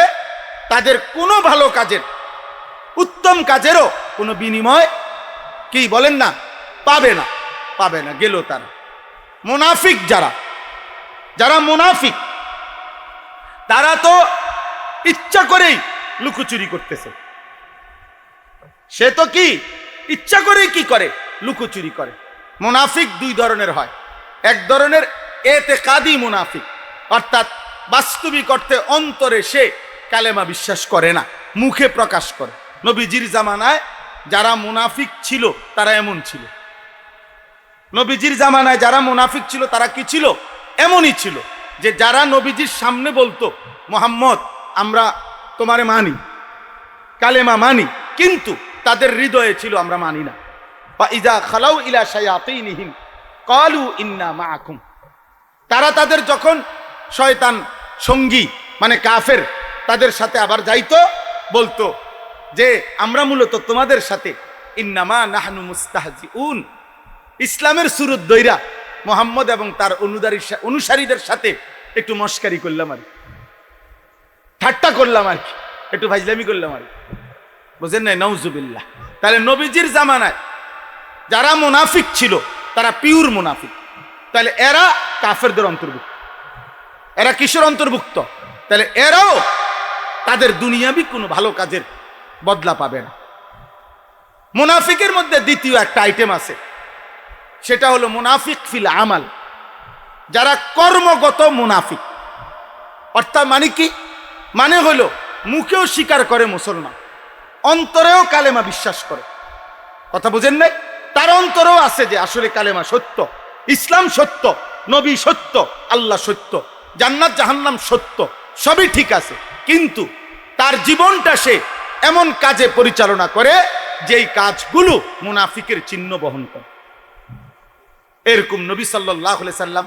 তাদের কোনো ভালো কাজের, উত্তম কাজেরও কোনো বিনিময় কি বলেন না পাবে না, পাবে না। গেল তারা। মুনাফিক যারা মুনাফিক, তারা তো ইচ্ছা করেই লুকোচুরি করতেছে। সে তো কি ইচ্ছা করেই কি করে? লুকোচুরি করে। মুনাফিক 2 ধরনের হয়। এক ধরনের এতেকাদি মুনাফিক, অর্থাৎ বাস্তবিক অর্থে অন্তরে সে কালেমা বিশ্বাস করে না, মুখে প্রকাশ করে। নবীজির জামানায় যারা মুনাফিক ছিল তারা এমন ছিল। নবীজির জামানায় যারা মুনাফিক ছিল তারা কি ছিল? এমনই ছিল যে যারা নবীজির সামনে বলতো, মুহাম্মদ আমরা তোমারে মানি, কালেমা মানি, কিন্তু তাদের হৃদয়ে ছিল আমরা মানি না। বা ইজা খালাউ ইলা শায়াতিনহিম ক্বালু ইন্না মাআকুম, তারা তাদের যখন শয়তান সঙ্গী মানে কাফের তাদের সাথে আবার যাইতো, বলতো যে আমরা মূলত তোমাদের সাথে ইন্নামা নাহনু মুস্তাহজিউন, ইসলামের সুরত দইরা মুহাম্মদ এবং তার অনুসারীদের সাথে একটু মস্কারি করলাম, আর ঠাট্টা করলাম, আর কি একটু ফাজলামি করলাম, আর বুঝেন নাই? নাউজুবিল্লাহ। তাহলে নবীজির জামানায় যারা মুনাফিক ছিল তারা পিওর মুনাফিক। তাহলে এরা কাফেরদের অন্তর্ভুক্ত। এরা কিসের অন্তর্ভুক্ত? তাহলে এরাও তাদের দুনিয়াবি কোনো ভালো কাজের বদলা পাবে না। মুনাফিকের মধ্যে দ্বিতীয় একটা আইটেম আছে, সেটা হলো মুনাফিক ফিল আমাল, যারা কর্মগত মুনাফিক। অর্থাৎ মানে কি? মানে হলো মুখেও স্বীকার করে মুসলমান, অন্তরেও কালেমা বিশ্বাস করে। কথা বুঝেন নাই? তার অন্তরেও আছে যে আসলে কালেমা সত্য, ইসলাম সত্য, নবী সত্য, আল্লাহ সত্য, জান্নাত জাহান্নাম সত্য, সবই ঠিক আছে, কিন্তু তার জীবনটা সে এমন কাজে পরিচালনা করে যেই কাজগুলো মুনাফিকের চিহ্ন বহন করে। এরকম নবী সাল্লাল্লাহু আলাইহি সাল্লাম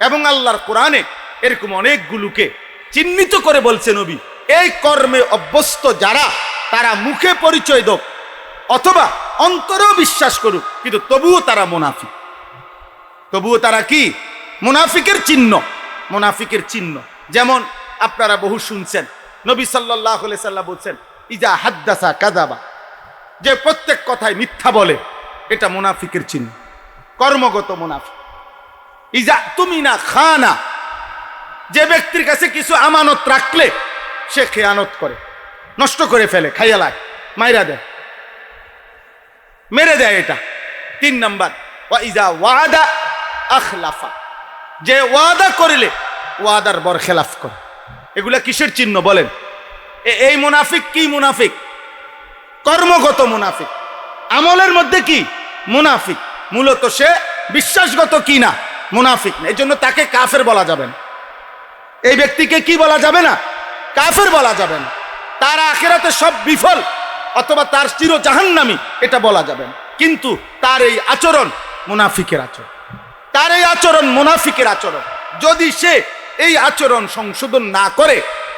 এবং আল্লাহর কোরআনে এরকম অনেকগুলোকে চিহ্নিত করে বলছে নবী এই কর্মে অভ্যস্ত যারা, তারা মুখে পরিচয় দেখ অথবা অন্তরেও বিশ্বাস করুক, কিন্তু তবুও তারা মুনাফিক। তবুও তারা কি? মুনাফিকের চিহ্ন, মুনাফিকের চিহ্ন। যেমন আপনারা বহু শুনছেন, নবী সাল্লাল্লাহু আলাইহি সাল্লাম বলছেন, ইজা হাদ্দাসা কাযাবা, যে প্রত্যেক কথায় মিথ্যা বলে, এটা মুনাফিকের চিহ্ন, কর্মগত মুনাফিক। ইজা তুমিনা খানা, যে ব্যক্তির কাছে কিছু আমানত রাখলে সে খেয়ানত করে, নষ্ট করে ফেলে, খাইয়া লায়, মাইরা দেয়, মেরে দেয়। এটা 3 নাম্বার। ওয়া ইজা ওয়াদা আখলাফা, যে ওয়াদা করিলে ওয়াদার বরখেলাফ করে। এগুলা কিসের চিহ্ন বলেন? এই মুনাফিক কি? মুনাফিক কর্মগত মুনাফিক, আমলের মধ্যে কি? মুনাফিক। মূলত সে বিশ্বাসগত কি না? মুনাফিক না। এই জন্য তাকে কাফের বলা যাবে না। এই ব্যক্তিকে কি বলা যাবে না? কাফের বলা যাবে না। তার আখিরাতে সব বিফল অথবা তার চির জাহান্নামী, এটা বলা যাবে না। কিন্তু তার এই আচরণ মুনাফিকের আচরণ, তার এই আচরণ মুনাফিকের আচরণ। যদি সে এই আচরণ সংশোধন না করে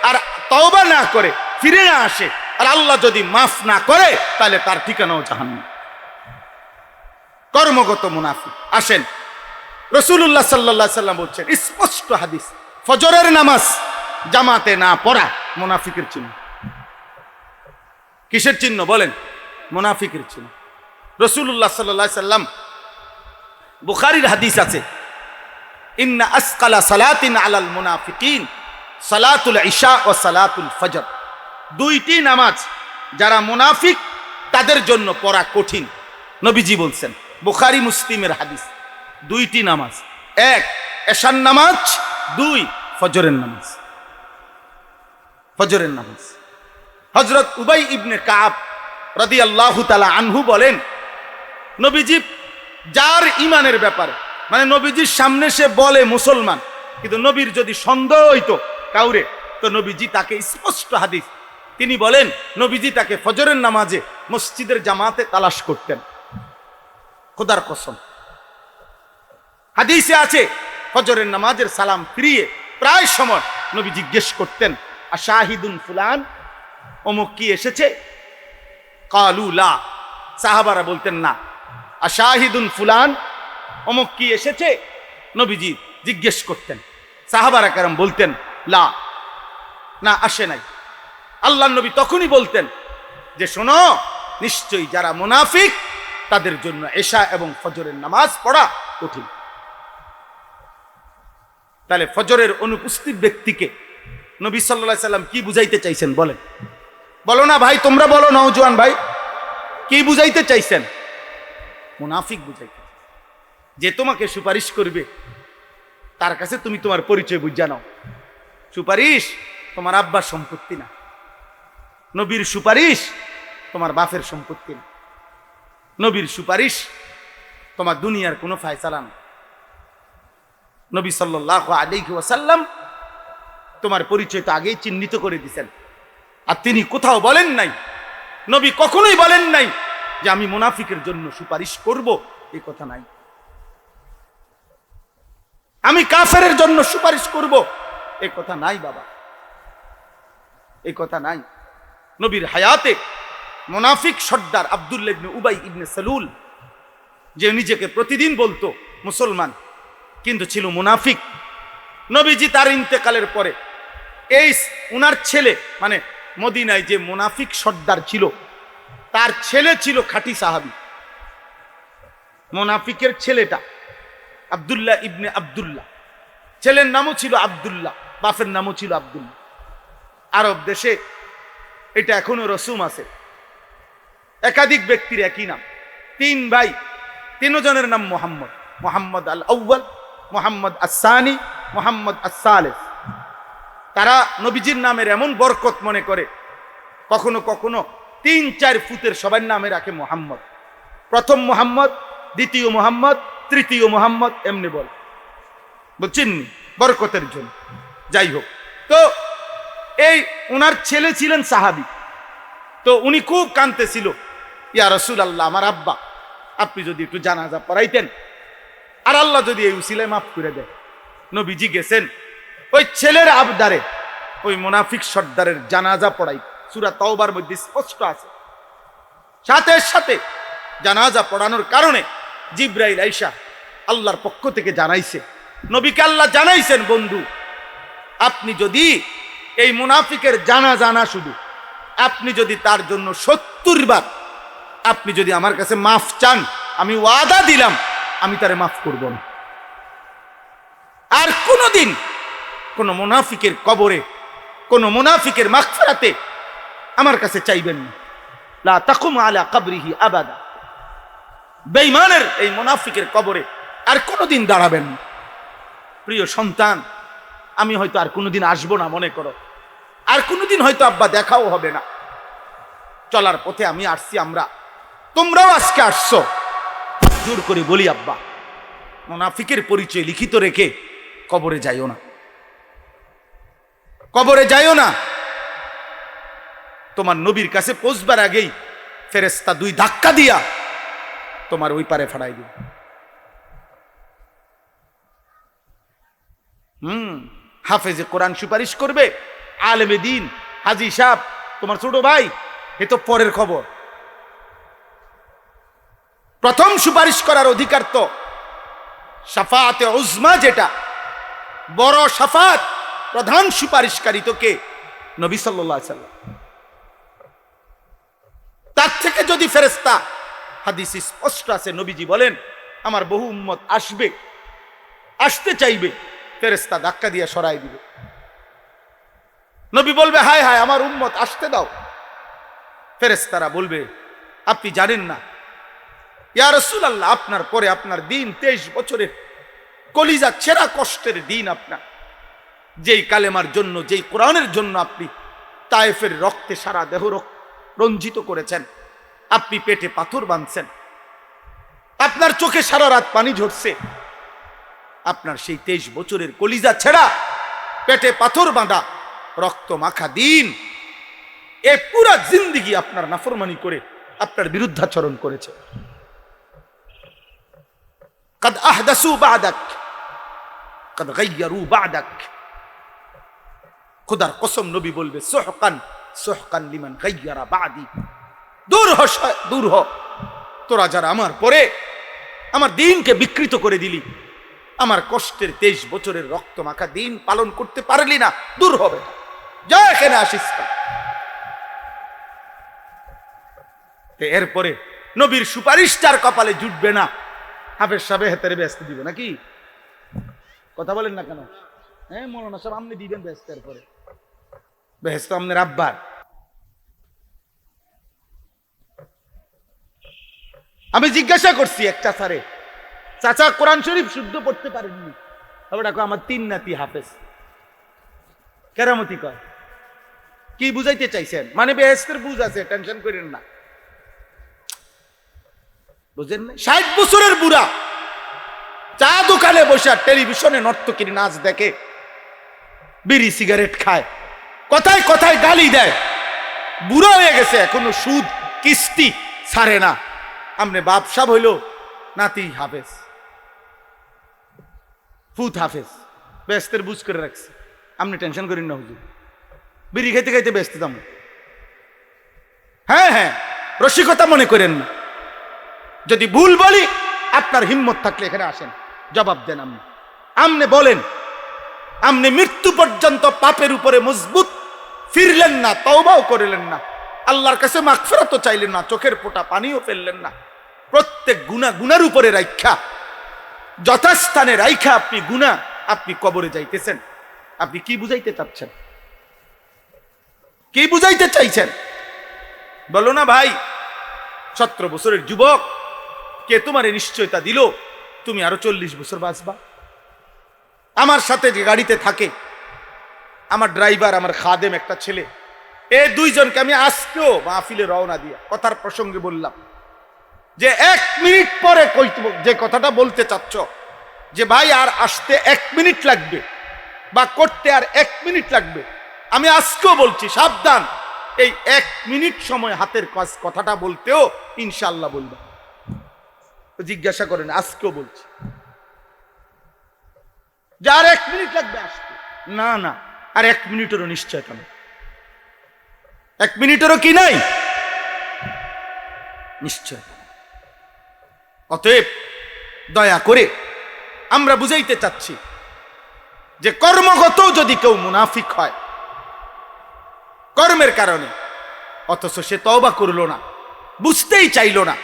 আর তওবা না করে, ফিরে না আসে, আর আল্লাহ যদি মাফ না করে, তাহলে তার ঠিকানাও জাহান্নাম। কর্মগত মুনাফিক। আসেন, রাসূলুল্লাহ সাল্লাল্লাহু আলাইহি সাল্লাম বলছেন, স্পষ্ট হাদিস, ফজরের নামাজ জামাতে না পড়া মুনাফিকের চিহ্ন। কিসের চিহ্ন বলেন? মুনাফিকের চিহ্ন। রাসূলুল্লাহ সাল্লাল্লাহু আলাইহি সাল্লাম, বুখারীর হাদিস আছে, ইন্না আসকালা সালাতিন আলাল মুনাফিকিন সালাতুল ইশা ও সালাতুল ফজর। 2টি নামাজ যারা মুনাফিক তাদের জন্য পড়া কঠিন। নবীজি বলছেন, বুখারী মুসলিমের হাদিস। 2টি নামাজ, 1 এশার নামাজ, 2 ফজরের নামাজ। ফজরের নামাজ। হযরত উবাই ইবনে কাব রাদিয়াল্লাহু তাআলা আনহু বলেন, নবীজি যার ঈমানের ব্যাপারে, মানে নবীজির সামনে সে বলে মুসলমান, কিন্তু নবীর যদি সন্দেহ হইতো কাউরে, তো নবীজি তাকে স্পষ্ট হাদিস, তিনি বলেন নবীজি তাকে ফজরের নামাজে মসজিদের জামাতে তালাশ করতেন। খোদার কসম, হাদিসে আছে, ফজরের নামাজের সালাম ফিরিয়ে প্রায় সময় নবী জিজ্ঞেস করতেন, আশাহিদুন ফুলান, অমুক কি এসেছে? কালু লা, সাহাবারা বলতেন না। আশাহিদুন ফুলান, অমুক কি এসেছে? নবীজি জিজ্ঞেস করতেন। সাহাবারা কেরাম বলতেন লা, না আসে নাই। আল্লাহ নবী তখনই বলতেন যে শোনো, নিশ্চয়ই যারা মুনাফিক তাদের জন্য এশা এবং ফজরের নামাজ পড়া কঠিন। তাহলে ফজরের অনুপস্থিত ব্যক্তিকে নবী সাল্লাল্লাহু আলাইহি সাল্লাম কি বুঝাইতে চাইছেন বলেন? বলো না ভাই, তোমরা বলো, নওজোয়ান ভাই, কি বুঝাইতে চাইছেন? মুনাফিক বুঝাইতে। যে তোমাকে সুপারিশ করবে তার কাছে তুমি তোমার পরিচয় বুঝা নাও। সুপারিশ তোমার আব্বার সম্পত্তি না, নবীর সুপারিশ তোমার বাপের সম্পত্তি না, নবীর সুপারিশ তোমার দুনিয়ার কোনো ফায়সালা না। নবী সাল্লাল্লাহু আলাইহি ওয়াসাল্লাম তোমার পরিচয় তো আগেই চিহ্নিত করে দিয়েছেন। আর তিনি কোথাও বলেন নাই, নবী কখনোই বলেন নাই যে আমি মুনাফিকের জন্য সুপারিশ করব, এই কথা নাই। আমি কাফেরের জন্য সুপারিশ করব, এই কথা নাই বাবা, এই কথা নাই। নবীর হায়াতে মুনাফিক সর্দার আব্দুল্লাহ ইবনে উবাই ইবনে সালুল, যে নিজেকে প্রতিদিন বলতো মুসলমান কিন্তু ছিল মুনাফিক, নবীজি তার ইন্তেকালের পরে এই উনার ছেলে, মানে মদিনায় যে মুনাফিক সর্দার ছিল তার ছেলে ছিল খাঁটি সাহাবী। মুনাফিকের ছেলেটা আব্দুল্লাহ ইবনে আব্দুল্লাহ, ছেলের নামও ছিল আব্দুল্লাহ, বাপের নামও ছিল আব্দুল্লাহ। আরব দেশে এটা এখনো রসুম আছে, একাধিক ব্যক্তির একই নাম। 3 ভাই, 3 জনের নাম মোহাম্মদ। মোহাম্মদ আল আউয়াল, মোহাম্মদ আসানি, মোহাম্মদ আসালেস। তারা নবীজির নামের এমন বরকত মনে করে, কখনো কখনো 3-4 ফুটের সবার নামে রাখে মোহাম্মদ। প্রথম মোহাম্মদ, দ্বিতীয় মোহাম্মদ, তৃতীয় মোহাম্মদ, এমনি বল, বুঝছেন, বরকতের জন্য। যাই হোক, তো এই উনার ছেলে ছিলেন সাহাবী। তো উনি খুব কাঁদতেছিল, ইয়া রাসূলুল্লাহ, আমার আব্বা, আপনি যদি একটু জানাজা পড়াইতেন, আর আল্লাহ যদি এই উসিলায় মাফ করে দেয়। নবীজি গেছেন ওই ছেলের আবদারে, ওই মুনাফিক সর্দারের জানাজা পড়াই। সূরা তাওবার মধ্যে স্পষ্ট আছে। সাথে সাথে জানাজা পড়ানোর কারণে জিবরাইল আইসা আল্লাহর পক্ষ থেকে জানাইছে, নবীকে আল্লাহ জানাইছেন, বন্ধু আপনি যদি এই মুনাফিকের জানাজা না, শুধু আপনি যদি তার জন্য 70 বার আপনি যদি আমার কাছে মাফ চান, আমি ওয়াদা দিলাম আমি তারে মাফ করব না। আর কোনোদিন কোন মুনাফিকের কবরে, কোন মুনাফিকের মাগফিরাতে আমার কাছে চাইবেন না। লা তাকুম আলা কবরিহি আবাদা। বেঈমানের এই মুনাফিকের কবরে আর কোনোদিন দাঁড়াবেন না। প্রিয় সন্তান, আমি হয়তো আর কোনোদিন আসবো না, মনে করো আর কোনোদিন হয়তো আব্বা দেখাও হবে না। চলার পথে আমি আসছি, আমরা, তোমরাও আজকে আসছো। জোর করে বলি আব্বা, মুনাফিকের পরিচয় লিখিত রেখে কবরে যাইও না, কবরে যাইও না। তোমার নবীর কাছে পৌঁছবার আগেই ফেরেশতা 2 ধাক্কা দিয়া তোমার ওই পারে ফাড়াই দিবে। হাফেজে কোরআন সুপারিশ করবে, আলেমে দিন, হাজী সাহেব, তোমার ছোট ভাই, এ তো পরের খবর। প্রথম সুপারিশ করার অধিকার তো শাফাআতে উজমা, যেটা বড় শাফাত, প্রধান সুপারিশকারী তো কে? নবী সাল্লাল্লাহু আলাইহি সাল্লাম। তার থেকে যদি ফেরেশতা, হাদিস স্পষ্ট আছে, নবীজি বলেন আমার বহু উম্মত আসবে, আসতে চাইবে, ফেরেশতা ধাক্কা দিয়ে সরাই দিবে। নবী বলবে হায় হায় আমার উম্মত আসতে দাও। ফেরেশতারা বলবে আপনি জানেন না ইয়া রাসূলুল্লাহ, আপনার পরে আপনার দিন 23 বছরের কলিজা ছেঁড়া কষ্টের দিন আপনার, যেই কালেমার জন্য, যেই কোরআনের জন্য আপনি তায়েফের রক্তে সারা দেহ রঞ্জিত করেছেন, আপনি পেটে পাথর বাঁধছেন, আপনার চোখে সারা রাত পানি ঝরছে, আপনার সেই 23 বছরের কলিজা ছেঁড়া, পেটে পাথর বাঁধা, রক্ত মাখা দিন, এ পুরা জিন্দেগি আপনার নাফরমানি করে আপনার বিরুদ্ধাচরণ করেছে। قد احدثوا بعدك قد غيروا بعدك। খোদার কসম নবী বলবে সুহকান সুহকান লিমান গায়্যারা বাদি। দূর হ, দূর হ, তোরা যারা আমার পরে আমার দ্বীনকে বিকৃত করে দিলি, আমার কষ্টের 23 বছরের রক্ত মাখা দিন পালন করতে পারলি না, দূর হবে, যা এখানে আসিস না। এরপরে নবীর সুপারিশটার কপালে জুটবে না, হাফেজ সাহেব হেতারে ব্যস্ত দিবে নাকি? কথা বলেন না কেন? হ্যাঁ মৌলানা সাহেব আপনি দিবেন ব্যস্তের পরে, ব্যস্ত আপনার আব্বার। আমি জিজ্ঞাসা করছি এক চাচারে, চাচা কোরআন শরীফ শুদ্ধ পড়তে পারেননি, আমার 3 নাতি হাফেজ। কেরামতি কয়, কি বুঝাইতে চাইছেন? মানে বেহেশতের বুঝ আছে, টেনশন করেন না, বুঝেন না? 60 বছরের বুড়া চা দোকানে বসে টেলিভিশনে নর্তকীর নাচ দেখে, বিড়ি সিগারেট খায়, কথায় কথায় গালি দেয়, বুড়া হয়ে গেছে, এখনো সুদ কিস্তি ছাড়ে না। আমনে বাপ সাব হইল নাতি হাফেজ, ফুত হাফেজ, ব্যস্তের বুঝ করে রাখছে। আপনি টেনশন করেন না হুজুর, বিড়ি খাইতে খাইতে ব্যস্ত দাম। হ্যাঁ হ্যাঁ, রসিকতা মনে করেন না। যদি ভুল বলি, আপনার হিম্মত থাকলে এখানে আসেন, জবাব দেন। আপনি বলেন, আপনি মৃত্যু পর্যন্ত পাপের উপরে মজবুত ফিরলেন না, তওবাও করলেন না, আল্লাহর কাছে মাগফিরাতও চাইলেন না, চোখের ফোঁটা পানিও ফেললেন না, প্রত্যেক গুনার উপরে রাইখা, যথাস্থানে রাইখা আপনি কবরে যাইতেছেন। আপনি কি বুঝাইতে চাচ্ছেন? কি বুঝাইতে চাইছেন বলো না ভাই? 17 বছরের যুবক, কে তোমার নিশ্চয়তা দিল তুমি আরো 40 বছর বাঁচবা? আমার সাথে যে গাড়িতে থাকে আমার ড্রাইভার, আমার খাদেম একটা ছেলে, এই 2 জনকে আমি আজকেও মাহফিলে রওনা দিয়া কথার প্রসঙ্গে বললাম যে 1 মিনিট পরে যে কথাটা বলতে চাচ্ছ যে ভাই আর আসতে 1 মিনিট লাগবে বা করতে আর 1 মিনিট লাগবে, আমি আজকেও বলছি সাবধান, এই 1 মিনিট সময় হাতের কাজ কথাটা বলতেও ইনশাআল্লাহ বলবা। জিজ্ঞাসা করেন, আজকেও বলছি যার 1 মিনিট লাগবে আসতে, না না আর 1 মিনিটেরও নিশ্চয়তা নেই, 1 মিনিটেরও কি নাই নিশ্চয়তা। অতএব দয়া করে আমরা বুঝাইতে চাচ্ছি যে কর্মগত যদি কেউ মুনাফিক হয় কর্মের কারণে, অথচ সে তওবা করলো না, বুঝতেই চাইল না,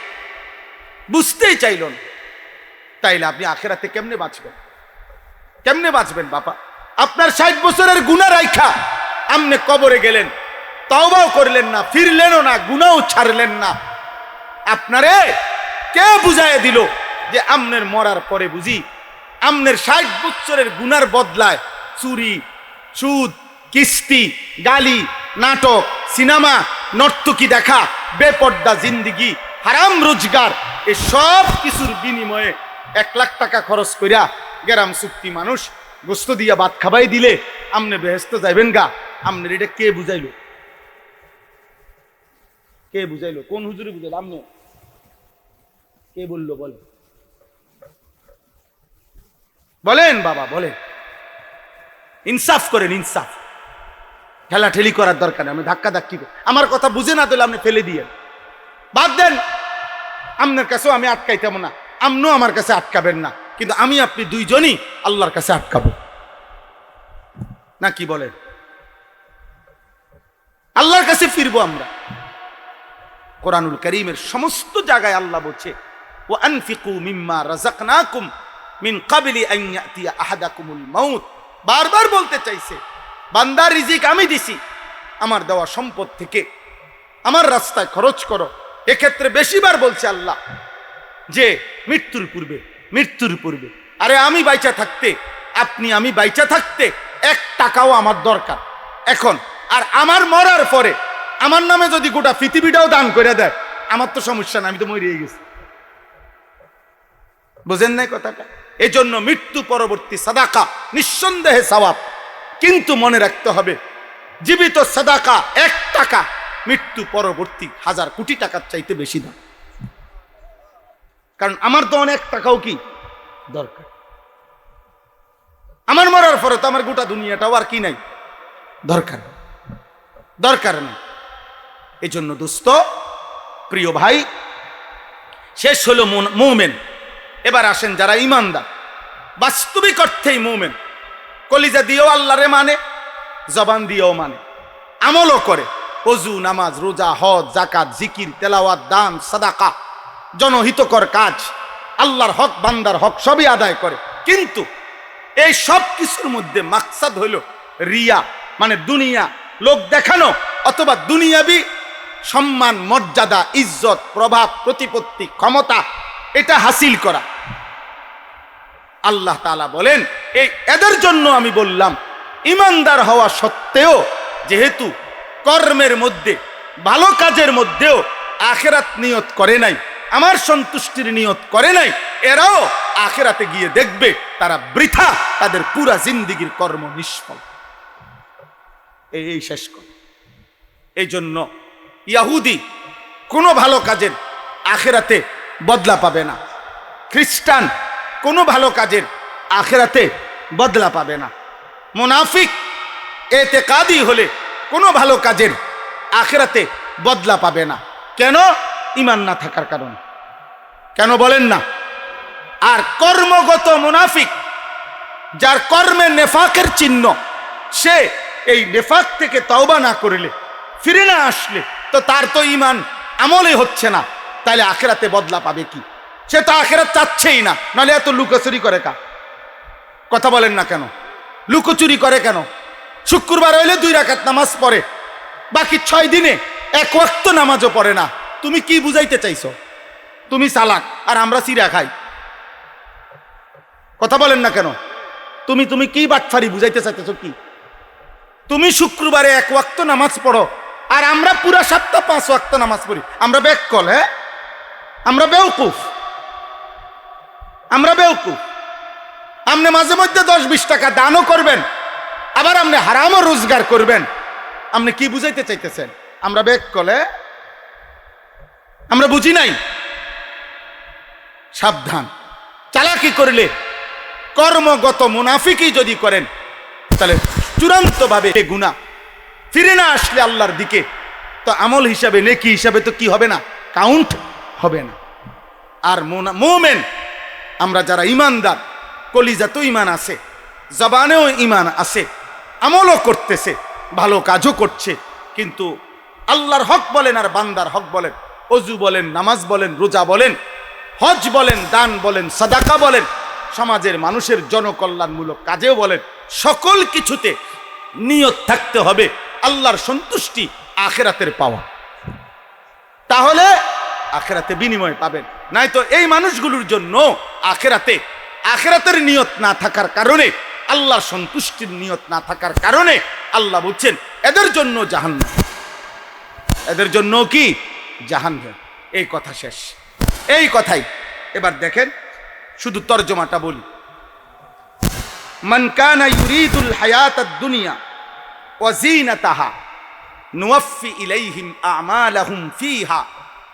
তাইলে আপনি আখিরাতে কেমনে বাঁচবেন? কেমনে বাঁচবেন বাবা? আপনার 60 বছরের গুনাহ রাইখা আপনি কবরে গেলেন, তওবাও করলেন না, ফিরলেনও না, গুনাহও ছাড়লেন না। আপনারে কে বুঝাইয়া দিল যে আমনের মরার পরে বুঝি আমনের 60 বছরের গুনার বদলায় চুরি, সুদ, কিস্তি, গালি, নাটক, সিনেমা, নর্তকী দেখা, বেপর্দা জিন্দিগি, হারাম রোজগার, এই সব কিছুর বিনিময়ে 1 লাখ টাকা খরচ করিয়া গ্রাম চুক্তি মানুষ গোস্ত দিয়া ভাত খাবাই দিলে আমনে বেহেস্ত যাইবেন গা? আমনের এটা কে বুঝাইলো? কে বুঝাইলো? কোন হুজুরে বুঝাইলো? আমনে কে বললো? বলেন বাবা, বলেন। ইনসাফ করেন, ইনসাফ। ঠেলাঠেলি করার দরকার নেই, আমি ধাক্কা ধাক্কি, আমার কথা বুঝে না দিলে আপনি ফেলে দিয়ে বাদ দেন। আপনার কাছেও আমি আটকাইতাম না, আপনিও আমার কাছে আটকাবেন না, কিন্তু আমি আপনি দুইজনই আল্লাহর কাছে আটকাবো না, কি বলেন? আল্লাহর কাছে ফিরবো আমরা। কোরআনুল কারীমের সমস্ত জায়গায় আল্লাহ বলছে ওয়া আনফিকু মিম্মা রাযাকনাকুম মিন ক্বাবলি আন ইয়াতিয়া আহাদাকুমুল মাউত। বারবার বলতে চাইছে বান্দার রিজিক আমি দিছি, আমার দেওয়া সম্পদ থেকে আমার রাস্তায় খরচ করো। এক্ষেত্রে বেশিবার বলছে আল্লাহ যে মৃত্যুর পূর্বে। আরে আমি বাইচা থাকতে, আমি বাইচা থাকতে 1 টাকাও আমার দরকার এখন, আর আমার মরার পরে আমার নামে যদি গোটা পৃথিবীটাও দান করে দেয় আমার তো সমস্যা না, আমি তো মরিয়ে গেছি। বুঝেন নাই কথাটা? এই জন্য মৃত্যু পরবর্তী সাদাকা নিঃসন্দেহে সওয়াব, কিন্তু মনে রাখতে হবে জীবিত সাদাকা 1 টাকা মৃত্যু পরবর্তী 1000 কোটি টাকার চাইতে বেশি দাম। কারণ আমার তো অনেক টাকাও কি দরকার, আমার মরার পরে তো আমার গোটা দুনিয়াটাও আর কি নাই দরকার নেই। এই জন্য দোস্ত, প্রিয় ভাই, শেষ হলো মুমিন। এবার আসেন যারা ঈমানদার, বাস্তবিক অর্থেই মুমিন, কলিজা দিয়েও আল্লাহরে মানে, জবান দিয়েও মানে, আমলও করে, ওযু, নামাজ, রোজা, হজ, যাকাত, জিকির, তেলাওয়াত, দান, সাদাকা, জনহিতকর কাজ, আল্লাহর হক, বান্দার হক সবই আদায় করে। কিন্তু এই সব কিছুর মধ্যে মাকসাদ হইল রিয়া, মানে দুনিয়া, লোক দেখানো, অথবা দুনিয়াবি সম্মান, মর্যাদা, ইজ্জত, প্রভাব, প্রতিপত্তি, ক্ষমতা, এটা হাসিল করা। আল্লাহ তাআলা বলেন এদের জন্য আমি বললাম ঈমানদার হওয়া সত্ত্বেও যেহেতু কর্মের মধ্যে, ভালো কাজের মধ্যেও আখিরাত নিয়ত করে নাই, আমার সন্তুষ্টির নিয়ত করে নাই, এরাও আখিরাতে গিয়ে দেখবে তারা বৃথা, তাদের পুরা জিন্দেগীর কর্ম নিষ্ফল। এই শেষ কথা। এই জন্য ইহুদি কোনো ভালো কাজের আখিরাতে বদলা পাবে না, খ্রিস্টান কোনো ভালো কাজের আখিরাতে বদলা পাবে না, মুনাফিক এতেকাদি হলে কোনো ভালো কাজের আখিরাতে বদলা পাবে না। কেন? ঈমান না থাকার কারণে। কেন বলেন না? আর কর্মগত মুনাফিক, যার কর্মে নেফাকের চিহ্ন, সে এই নেফাক থেকে তওবা না করলে, ফিরে না আসলে, তো তার তো ঈমান আমলে হচ্ছে না, তাহলে আখিরাতে বদলা পাবে কি? সে তো আখিরাত চাচ্ছেই না, নাহলে এত লুকোচুরি করে কথা বলেন না কেন? লুকোচুরি করে কেন? শুক্রবার হইলে 2 রাকাত নামাজ পড়ে, বাকি 6 দিনে 1 ওয়াক্ত নামাজও পড়ে না। তুমি কি বুঝাইতে চাইছো? তুমি চালাক আর আমরা চিরা খাই। কথা বলেন না কেন? তুমি কি বাটফারি বুঝাইতে চাইতেছো? কি তুমি শুক্রবারে 1 ওয়াক্ত নামাজ পড়ো আর আমরা পুরা সপ্তাহ 5 ওয়াক্ত নামাজ পড়ি? আমরা বেকল, হ্যাঁ, আমরা বেওকুফ। আপনি মাঝে মধ্যে 10-20 টাকা দানও করবেন, আবার আপনি হারামও রোজগার করবেন। আপনি কি বুঝাইতে চাইতেছেন? আমরা বেকল, আমরা বুঝি নাই। সাবধান, চালাকি করলে, কর্মগত মুনাফিকই যদি করেন, তাহলে চূড়ান্তভাবে গুনাহ, ফিরে না আসলে আল্লাহর দিকে, তো আমল হিসাবে নেকি হিসাবে তো কি হবে না, কাউন্ট হবে না। আর মুমিন আমরা যারা ঈমানদার, কলিজাতেও ঈমান আছে, জবানেও ঈমান আছে, আমলও করতেছে, ভালো কাজও করছে, কিন্তু আল্লাহর হক বলেন আর বান্দার হক বলেন, ওযু বলেন, নামাজ বলেন, রোজা বলেন, হজ বলেন, দান বলেন, সাদাকা বলেন, সমাজের মানুষের জনকল্যাণমূলক কাজেও বলেন, সকল কিছুতে নিয়ত থাকতে হবে আল্লাহর সন্তুষ্টি, আখিরাতের পাওয়া। তাহলে আখিরাতে বিনিময় পাবেন। নাই তো এই মানুষগুলোর জন্য আখিরাতের নিয়ত না থাকার কারণে, আল্লাহর সন্তুষ্টির নিয়ত না থাকার কারণে আল্লাহ বলছেন এদের জন্য জাহান্নাম, এদের জন্য কি জাহান্নাম। এই কথা শেষ, এই কথাই। এবার দেখেন শুধু তরজমাটা বলি। মান কানা ইউরিদুল হায়াতাদ দুনিয়া ওয়া যিনাতাহা নুওয়াফি ইলাইহিম আমালাহুম ফিহা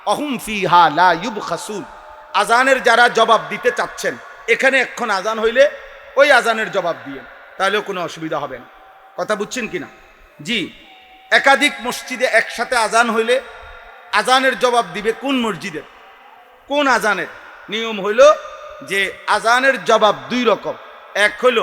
ওয়া হুম ফিহা লা ইউবখাসুন। আজানের যারা জবাব দিতে চাচ্ছেন, এখানে এখন আজান হইলে ওই আজানের জবাব দিয়ে, তাহলেও কোনো অসুবিধা হবে না। কথা বুঝছেন কিনা? জি, একাধিক মসজিদে একসাথে আজান হইলে আজানের জবাব দিবে কোন মসজিদে, কোন আজানের? নিয়ম হইল যে আজানের জবাব দুই রকম। এক হইল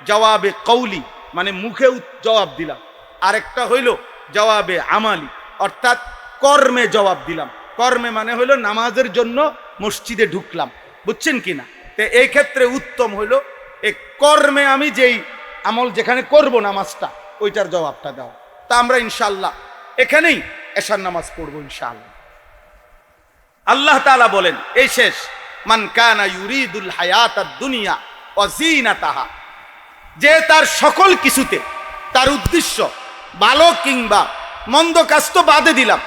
জবাবে কৌলি, মানে মুখে জবাব দিলাম, আরেকটা হইল জবাবে আমালি, অর্থাৎ কর্মে জবাব দিলাম। কর্মে মানে হইল নামাজের জন্য মসজিদে ঢুকলাম, বুঝছেন কিনা? তো এই ক্ষেত্রে উত্তম হইল এই কর্মে আমি যেই আমল যেখানে করব নামাজটা, ওইটার জবাবটা দাও। তা আমরা ইনশাআল্লাহ এখানেই এশার নামাজ পড়বো ইনশাআল্লাহ। আল্লাহ তাআলা বলেন এই শেষ, মান কানা ইউরিদুল হায়াতাদ দুনিয়া ওয়া যিনাতাহা, যে তার সকল কিছুতে তার উদ্দেশ্য ভালো কিংবা মন্দ কাজ তো বাদে দিলাম,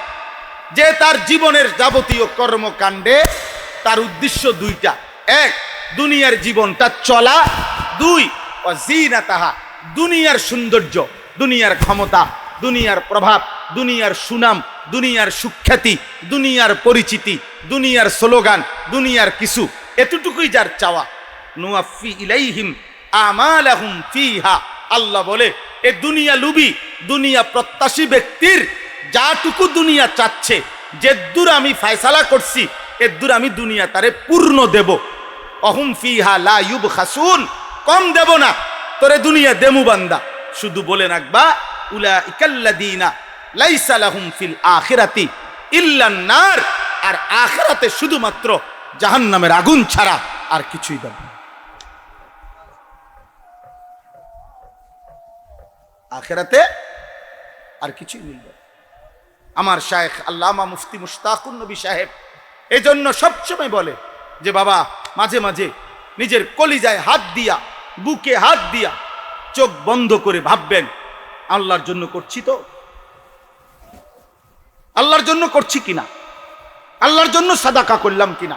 যে তার জীবনের যাবতীয় কর্মকাণ্ডে তার উদ্দেশ্য দুইটা, এক দুনিয়ার জীবনটা চলা, দুই ওয়া যিনাতাহা দুনিয়ার সৌন্দর্য, দুনিয়ার ক্ষমতা, দুনিয়ার প্রভাব, দুনিয়ার সুনাম, দুনিয়ার সুখ্যাতি, দুনিয়ার পরিচিতি, দুনিয়ার স্লোগান, দুনিয়ার কিছু, এতটুকুই যার চাওয়া। নুওয়াফি ইলাইহিম আমালাহুম ফিহা, আল্লাহ বলে এ দুনিয়া লুবি, দুনিয়া প্রত্যাশী ব্যক্তির যাটুকু দুনিয়া চাচ্ছে, যেদূর আমি ফয়সালা করছি এদূর আমি দুনিয়া তারে পূর্ণ দেব। অহুম ফিহা লা ইউবখাসুন, কম দেব না তোরে দুনিয়া দেমু বান্দা। শুধু বলে রাখবা উলাইকাল্লাযীনা লাইসা লাহুম ফিল আখিরাতি ইল্লান নার, আর আখিরাতে শুধুমাত্র জাহান্নামের আগুন ছাড়া আর কিছুই দেব না। আখিরাতে আর কিছুই মিলবে। আমার শায়েখ আল্লামা মুফতি মুশতাকুন নবী সাহেব এই জন্য সবসময় বলে যে বাবা, মাঝে মাঝে নিজের কলিজায় হাত দিয়া, বুকে হাত দিয়া, চোখ বন্ধ করে ভাববেন আল্লাহর জন্য করছি তো, আল্লাহর জন্য করছি কিনা, আল্লাহর জন্য সাদাকা করলাম কিনা,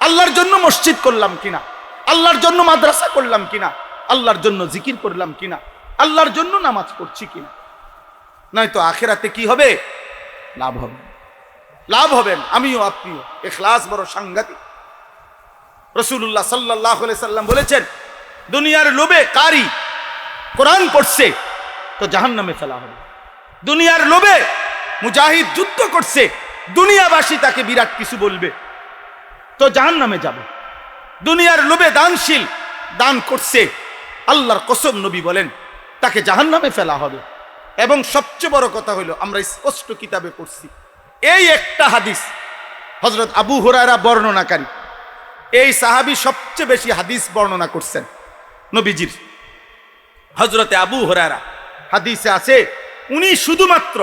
আল্লাহর জন্য মসজিদ করলাম কিনা, আল্লাহর জন্য মাদ্রাসা করলাম কিনা, আল্লাহর জন্য জিকির করলাম কিনা, আল্লাহর জন্য নামাজ পড়ছি কিনা। নয়তো আখিরাতে কি হবে? লাভ হবে, লাভ হবেন আমিও আপনিও। ইখলাস বড় সাংঘাতিক। রাসূলুল্লাহ সাল্লাল্লাহু আলাইহি সাল্লাম বলেছেন, দুনিয়ার লোভে কারি কোরআন পড়ছে তো জাহান্নামে ফেলা হবে। দুনিয়ার লোভে মুজাহিদ যুদ্ধ করছে, দুনিয়াবাসী তাকে বিরাট কিছু বলবে তো জাহান্নামে যাবে। দুনিয়ার লোভে দানশীল দান করছে, আল্লাহর কসম নবী বলেন তাকে জাহান্নামে ফেলা হবে। এবং সবচেয়ে বড় কথা হলো আমরা স্পষ্ট কিতাবে পড়ছি, এই একটা হাদিস হযরত আবু হুরায়রা বর্ণনাকারী, এই সাহাবী সবচেয়ে বেশি হাদিস বর্ণনা করছেন নবীজির। হযরতে আবু হুরায়রা হাদিসে আছে, উনি শুধুমাত্র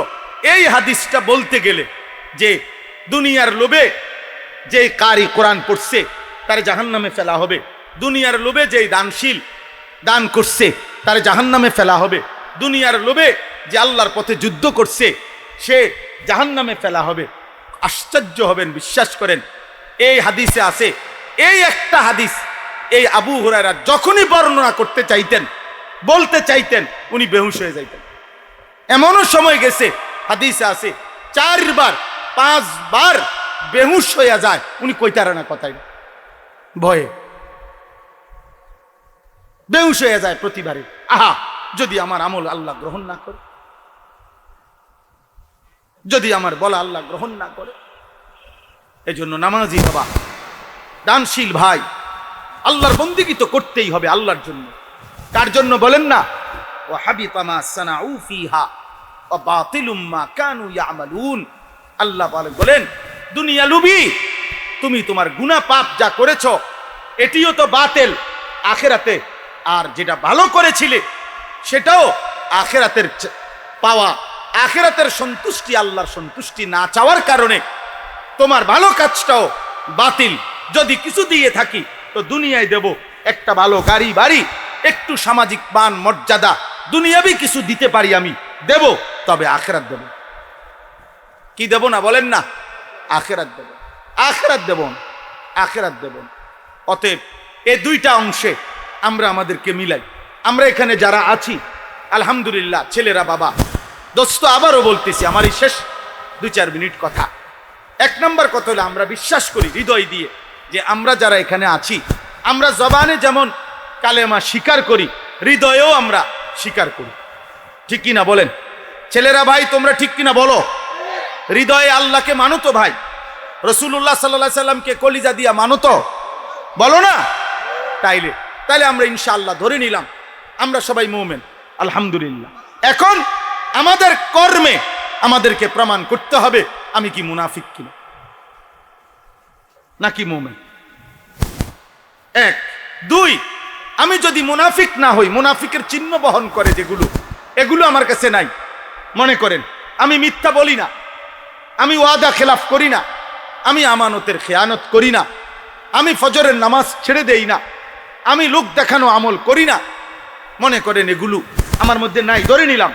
এই হাদিসটা বলতে গেলে যে দুনিয়ার লোভে যে কারি কোরআন পড়ছে তার জাহান্নামে ফেলা হবে, দুনিয়ার লোভে যে দানশীল দান করছে তার জাহান্নামে ফেলা হবে, দুনিয়ার লোভে যে আল্লাহর পথে যুদ্ধ করছে সে জাহান্নামে ফেলা হবে। আশ্চর্য হবেন, বিশ্বাস করেন এই হাদিসে আছে। এই একটা হাদিস এই আবু হুরায়রা যখনই বর্ণনা করতে চাইতেন, বলতে চাইতেন, উনি বেহুশ হয়ে যাইতেন। এমনও সময় গেছে হাদিসে আছে 4 বার 5 বার বেহুশ হয়ে যায়, উনি কইতারে না কথাই, ভয়ে বেহুশ হয়ে যায় প্রতিবারে। আহা, যদি আমার আমল আল্লাহ গ্রহণ না করে, যদি আমার বলা আল্লাহ গ্রহণ না করে। এজন্য নামাজি বাবা, দানশীল ভাই, আল্লাহর বন্দেগী তো করতেই হবে আল্লাহর জন্য। কার জন্য বলেন না? ওয়া হাবিতা মা সানাউ ফিহা ওয়া বাতিলুম মা কানু ইয়ামালুন। আল্লাহ বলেন, দুনিয়া লুবি, তুমি তোমার গুনাহ পাপ যা করেছো এটিও তো বাতিল আখিরাতে, আর যেটা ভালো করেছিলে সেটাও আখিরাতের পাওয়া। আখিরাতের সন্তুষ্টি, আল্লাহর সন্তুষ্টি না চাওয়ার কারণে তোমার ভালো কাজটাও বাতিল। যদি কিছু দিয়ে থাকি তো দুনিয়ায় দেব, একটা ভালো গাড়ি বাড়ি, একটু সামাজিক মান মর্যাদা, দুনিয়াবি কিছু দিতে পারি আমি, দেব, তবে আখিরাত দেব। কি দেব না বলেন না? আখিরাত দেব, আখিরাত দেব, আখিরাত দেব। অতএব এই দুইটা অংশে আমরা আমাদেরকে মিলাই। আমরা এখানে যারা আছি আলহামদুলিল্লাহ, ছেলেরা বাবা, দোস্ত, আবারও বলতেছি, আমার এই শেষ 2-4 মিনিট কথা। 1 নম্বর কথা হলো, আমরা বিশ্বাস করি হৃদয় দিয়ে যে আমরা যারা এখানে আছি, আমরা জবানে যেমন কালেমা স্বীকার করি, হৃদয়েও আমরা স্বীকার করি। ঠিক কিনা বলেন ছেলেরা? ভাই তোমরা ঠিক কিনা বলো? হৃদয়ে আল্লাহকে মানো তো ভাই? রাসূলুল্লাহ সাল্লাল্লাহু আলাইহি সাল্লামকে কলিজা দিয়া মানো তো? বলো না? তাইলে আমরা ইনশাআল্লাহ ধরে নিলাম আমরা সবাই মুমিন, আলহামদুলিল্লাহ। এখন আমাদের কর্মে আমাদেরকে প্রমাণ করতে হবে আমি কি মুনাফিক কিনা, নাকি মুমিন। 1 2, আমি যদি মুনাফিক না হই, মুনাফিকের চিহ্ন বহন করে যেগুলো, এগুলো আমার কাছে নাই। মনে করেন আমি মিথ্যা বলি না, আমি ওয়াদা খেলাফ করি না, আমি আমানতের খেয়ানত করি না, আমি ফজরের নামাজ ছেড়ে দেই না, আমি লোক দেখানো আমল করি না। মনে করেন এগুলো আমার মধ্যে নাই, ধরে নিলাম।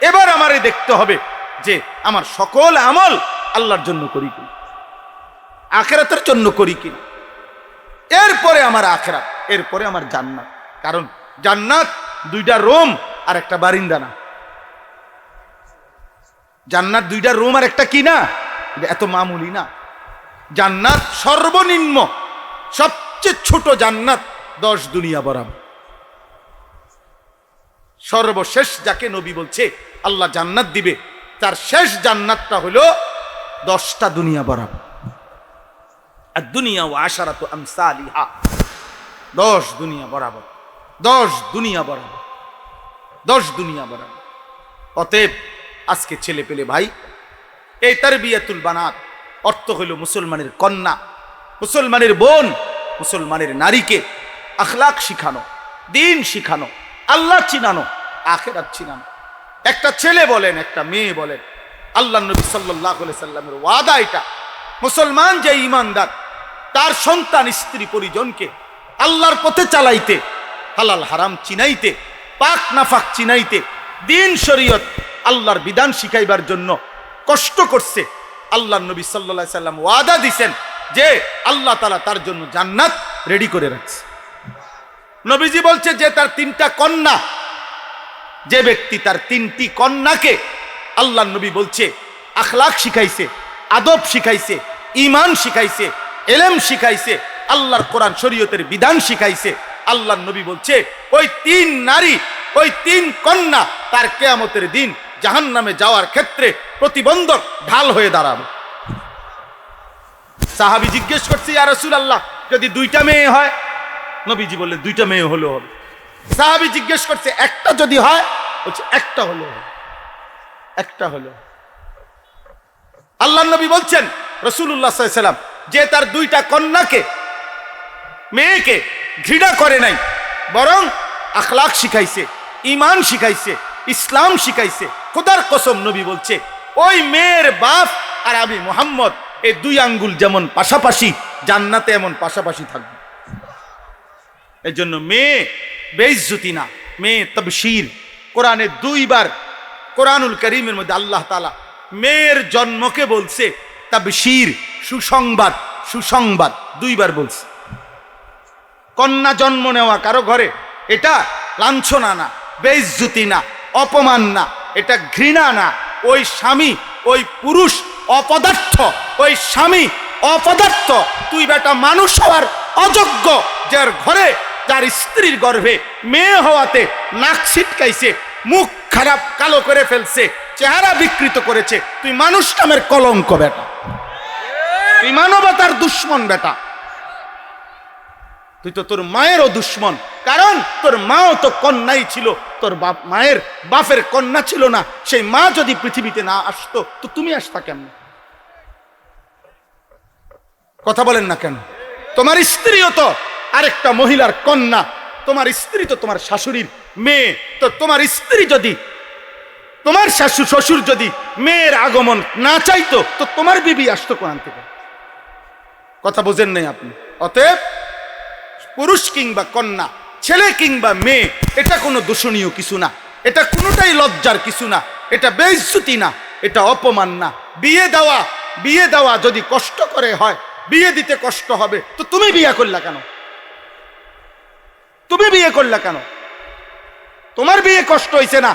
এবার আমারে দেখতে হবে যে আমার সকল আমল আল্লাহর জন্য করি কিনা, আখিরাতের জন্য করি কিনা। এরপরে আমার আখিরাত, এরপরে আমার জান্নাত। কারণ জান্নাত 2টা রুম আর একটা বারিন্দা না। জান্নাত 2টা রুম আর একটা কি না, এত মামুলি না। জান্নাত সর্বনিম্ন, সবচেয়ে ছোট জান্নাত 10 দুনিয়া বরাবর। সর্বশেষ যাকে নবী বলছে আল্লাহ জান্নাত দিবে, তার শেষ জান্নাতটা হলো 10টা দুনিয়া বরাবর। আর দুনিয়া ওয়া আশারাতু আমসালিহা, 10 দুনিয়া বরাবর, 10 দুনিয়া বরাবর, 10 দুনিয়া বরাবর। অতএব আজকে ছেলে পেলে ভাই, এই তারবিয়াতুল বানাত অর্থ হইল মুসলমানের কন্যা, মুসলমানের বোন, মুসলমানের নারীকে আখলাক শিখানো, দিন শিখানো, আল্লাহ চিনানো, আখিরাত চিনানো। একটা ছেলে বলেন, একটা মেয়ে বলেন, আল্লাহ নবী সাল্লাল্লাহু আলাইহি সাল্লামের ওয়াদা এটা, মুসলমান যে ঈমানদার তার সন্তান স্ত্রী পরিজনকে আল্লাহর পথে চালাইতে, হালাল হারাম চিনাইতে, পাক নাফাক চিনাইতে, দিন শরীয়ত আল্লাহর বিধান শিখাইবার জন্য কষ্ট করছে। আল্লাহ নবী সাল্লাল্লাহু আলাইহি সাল্লাম ওয়াদা দিয়েছেন যে আল্লাহ তাআলা তার জন্য জান্নাত রেডি করে রাখছে। নবীজি বলছে যে তার 3টা কন্যা, যে ব্যক্তি তার 3টি কন্যাকে আল্লাহ নবী বলছে আখলাক শিখাইছে, আদব শিখাইছে, ঈমান শিখাইছে, ইলম শিখাইছে, আল্লাহর কোরআন শরীয়তের বিধান শিখাইছে, আল্লাহ নবী বলছে ওই 3 নারী, ওই 3 কন্যা তার কিয়ামতের দিন জাহান্নামে যাওয়ার ক্ষেত্রে প্রতিবন্ধক ঢাল হয়ে দাঁড়াবে। সাহাবী জিজ্ঞেস করছে, ইয়া রাসূলুল্লাহ যদি 2টা মেয়ে হয়? নবীজি বললেন 2টা মেয়ে হলো হবে। সাহাবী জিজ্ঞেস করছে একটা যদি হয়? বলছে একটা হলো হবে, একটা হলো। আল্লাহ নবী বলছেন রাসূলুল্লাহ সাল্লাল্লাহু আলাইহি ওয়াসাল্লাম যে তার 2টা কন্যাকে, মেয়েকে ঘৃণা করে নাই, বরং আখলাক শিখাইছে, ঈমান শিখাইছে, ইসলাম শিখাইছে, খোদার কসম নবী বলছে ওই মেয়ের বাপ আর আমি মুহাম্মদ এই 2 আঙ্গুল যেমন পাশাপাশি, জান্নাতে এমন পাশাপাশি থাকবে। এর জন্য মেয়ে বেইজ্জতি না, মেয়ে তাবশীর। কোরআনে 2 বার, কোরআনুল কারীমের মধ্যে আল্লাহ তাআলা মেয়ের জন্মকে বলছে তাবশীর, সুসংবাদ, সুসংবাদ 2 বার বলছে। কন্যা জন্ম নেওয়া কারো ঘরে এটা লাঞ্ছনা না, বেইজ্জতি না, অপমান না, এটা ঘৃণা না। ওই স্বামী, ওই পুরুষ অপদার্থ, ওই স্বামী অপদার্থ, তুই বেটা মানুষ হওয়ার অযোগ্য, যার ঘরে যার স্ত্রীর গর্ভে মেয়ে হওয়াতে নাক ছিটকাইছে, মুখ খারাপ কালো করে ফেলছে, চেহারা বিকৃত করেছে, তুই মানুষ নামের কলঙ্ক বেটা, তুই মানবতার দুশ্মন বেটা, তুই তো তোর মায়েরও দুশ্মন। কারণ তোর মাও তো কন্যাই ছিল, তোর মায়ের বাপের কন্যা ছিল না। সেই মা যদি পৃথিবীতে না আসতো তো তুমি আসতা কেমন? কথা বলেন না কেন? তোমার স্ত্রীও তো আরেকটা মহিলার কন্যা, তোমার স্ত্রী তো তোমার শাশুড়ির মেয়ে। তো তোমার স্ত্রী যদি, তোমার শ্বশুর যদি মেয়ের আগমন না চাইতো তো তোমার বিবি আসতো কোরআন থেকে? কথা বোঝেন নাই আপনি? অতএব পুরুষ কিংবা কন্যা, ছেলে কিংবা মেয়ে, এটা কোনো দূষণীয় কিছু না, এটা কোনোটাই লজ্জার কিছু না, এটা বেইজ্জতি না, এটা অপমান না। বিয়ে দেওয়া যদি কষ্ট করে হয়, বিয়ে দিতে কষ্ট হবে, তো তুমি বিয়ে করলা কেন? তুমি বিয়ে করলা কেন? তোমার বিয়ে কষ্ট হয়েছে না,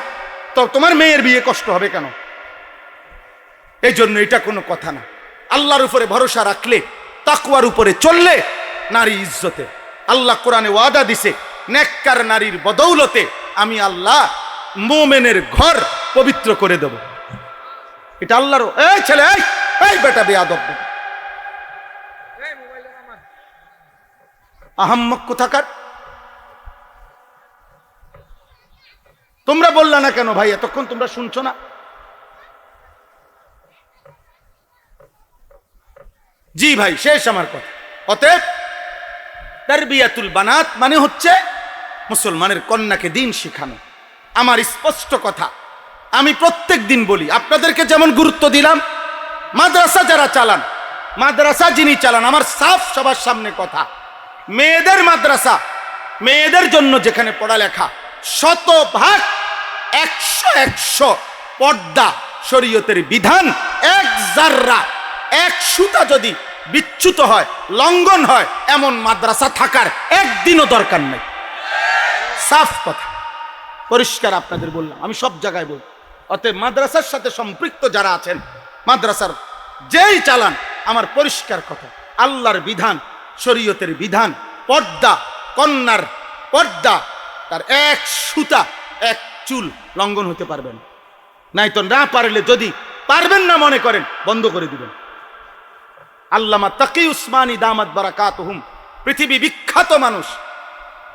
তো তোমার মেয়ের বিয়ে কষ্ট হবে কেন? এই জন্য এটা কোনো কথা না। আল্লাহর উপরে ভরসা রাখলে, তাকওয়ার উপরে চললে নারী ইজ্জতে। আল্লাহ কোরআনে ওয়াদা দিছে, নেককার নারীর বদৌলতে আমি আল্লাহ মুমিনের ঘর পবিত্র করে দেব। এটা আল্লাহর। এই ছেলে, এই বেটা বেয়াদব, আহাম্মক কোথাকার। তোমরা বললা না কেন ভাই? এতক্ষণ তোমরা শুনছো না? জি ভাই, শেষ আমার কথা। অতএব তারবিয়াতুল বানাত মানে হচ্ছে মুসলমানের কন্যাকে দিন শিখানো। আমার স্পষ্ট কথা, আমি প্রত্যেক দিন বলি, আপনাদেরকে যেমন গুরুত্ব দিলাম, মাদ্রাসা যারা চালান, মাদ্রাসা যিনি চালান, আমার সাফ সবার সামনে কথা, মেয়েদের মাদ্রাসা, মেয়েদের জন্য যেখানে পড়ালেখা, 100% 100 পর্দা শরীয়তের বিধান, এক জাররা, এক সুতা যদি বিচ্যুত হয়, লঙ্ঘন হয়, এমন মাদ্রাসা থাকার একদিনও দরকার নেই। সাফ কথা, পরিষ্কার আপনাদের বললাম, আমি সব জায়গায় বলি। অতএব মাদ্রাসার সাথে সম্পৃক্ত যারা আছেন, মাদ্রাসার যেই চালান, আমার পরিষ্কার কথা, আল্লাহর বিধান, শরীয়তের বিধান, পর্দা, কন্যার পর্দা, তার এক সুতা, এক চুল লঙ্ঘন হতে পারবেন নাই। তো না পারলে, যদি পারবেন না মনে করেন, বন্ধ করে দিবেন। আল্লামা তাকি উসমানী দামাত বারাকাতুহুম, পৃথিবী বিখ্যাত মানুষ,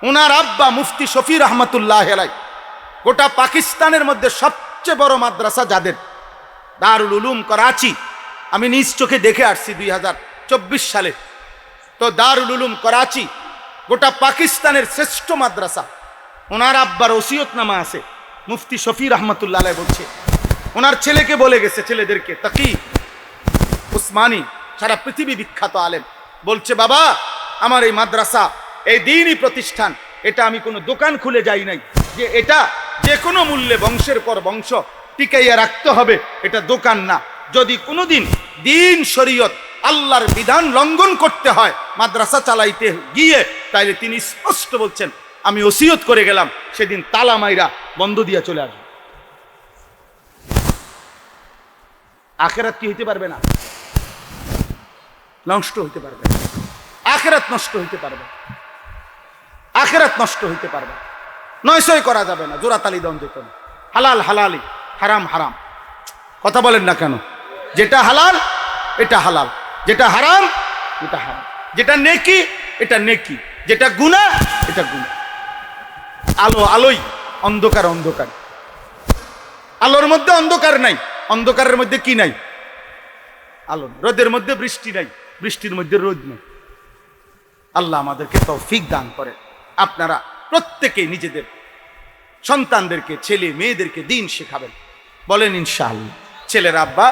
ওনার আব্বা মুফতি শফি রহমতুল্লাহ আলাই, গোটা পাকিস্তানের মধ্যে সবচেয়ে বড় মাদ্রাসা যাদের, দারুল উলুম করাচি, আমি নিজ চোখে দেখে আসছি 2024 সালে। তো দারুল উলুম করাচি গোটা পাকিস্তানের শ্রেষ্ঠ মাদ্রাসা। ওনার আব্বার ওসিয়তনামা আছে, মুফতি শফি রহমতুল্লাহ আলাই বলছে, ওনার ছেলেকে বলে গেছে, ছেলেদেরকে, তাকি উসমানী, সারা পৃথিবী বিখ্যাত আলেম, বলছে, বাবা, আমার এই মাদ্রাসা, এই দ্বীনি প্রতিষ্ঠান, এটা আমি কোনো দোকান খুলে যাই নাই যে এটা যে কোনো মূল্যে বংশের পর বংশ টিকাইয়া রাখতে হবে, এটা দোকান না। যদি কোনোদিন দ্বীন শরীয়ত আল্লাহর বিধান লঙ্ঘন করতে হয় মাদ্রাসা চালাইতে গিয়ে, তাইলে তিনি স্পষ্ট বলছেন, আমি ওসিয়ত করে গেলাম, সেদিন তালা মাইরা বন্ধ দিয়া চলে আসবে। আখেরাত কি হইতে পারবে না? নষ্ট হইতে পারবে, আখেরাত নষ্ট হইতে পারবে, আখেরাত নষ্ট হইতে পারবে, নয়সই করা যাবে না, জোড়াতালি দন যেত না। হালাল হালালি, হারাম হারাম। কথা বলেন না কেন? যেটা হালাল এটা হালাল, যেটা হারাম এটা হারাম, যেটা নেকি এটা নেকি, যেটা গুনাহ এটা গুনাহ। আলো আলোই, অন্ধকার অন্ধকার। আলোর মধ্যে অন্ধকার নাই, অন্ধকারের মধ্যে কি নাই? আলো। রোদের মধ্যে বৃষ্টি নাই, বৃষ্টির মধ্যে রোদ নেই। আল্লাহ আমাদেরকে তৌফিক দান করে। আপনারা প্রত্যেকেই নিজেদের সন্তানদেরকে, ছেলে মেয়েদেরকে দিন শেখাবেন, বলেন ইনশাআল্লাহ। ছেলের আব্বা,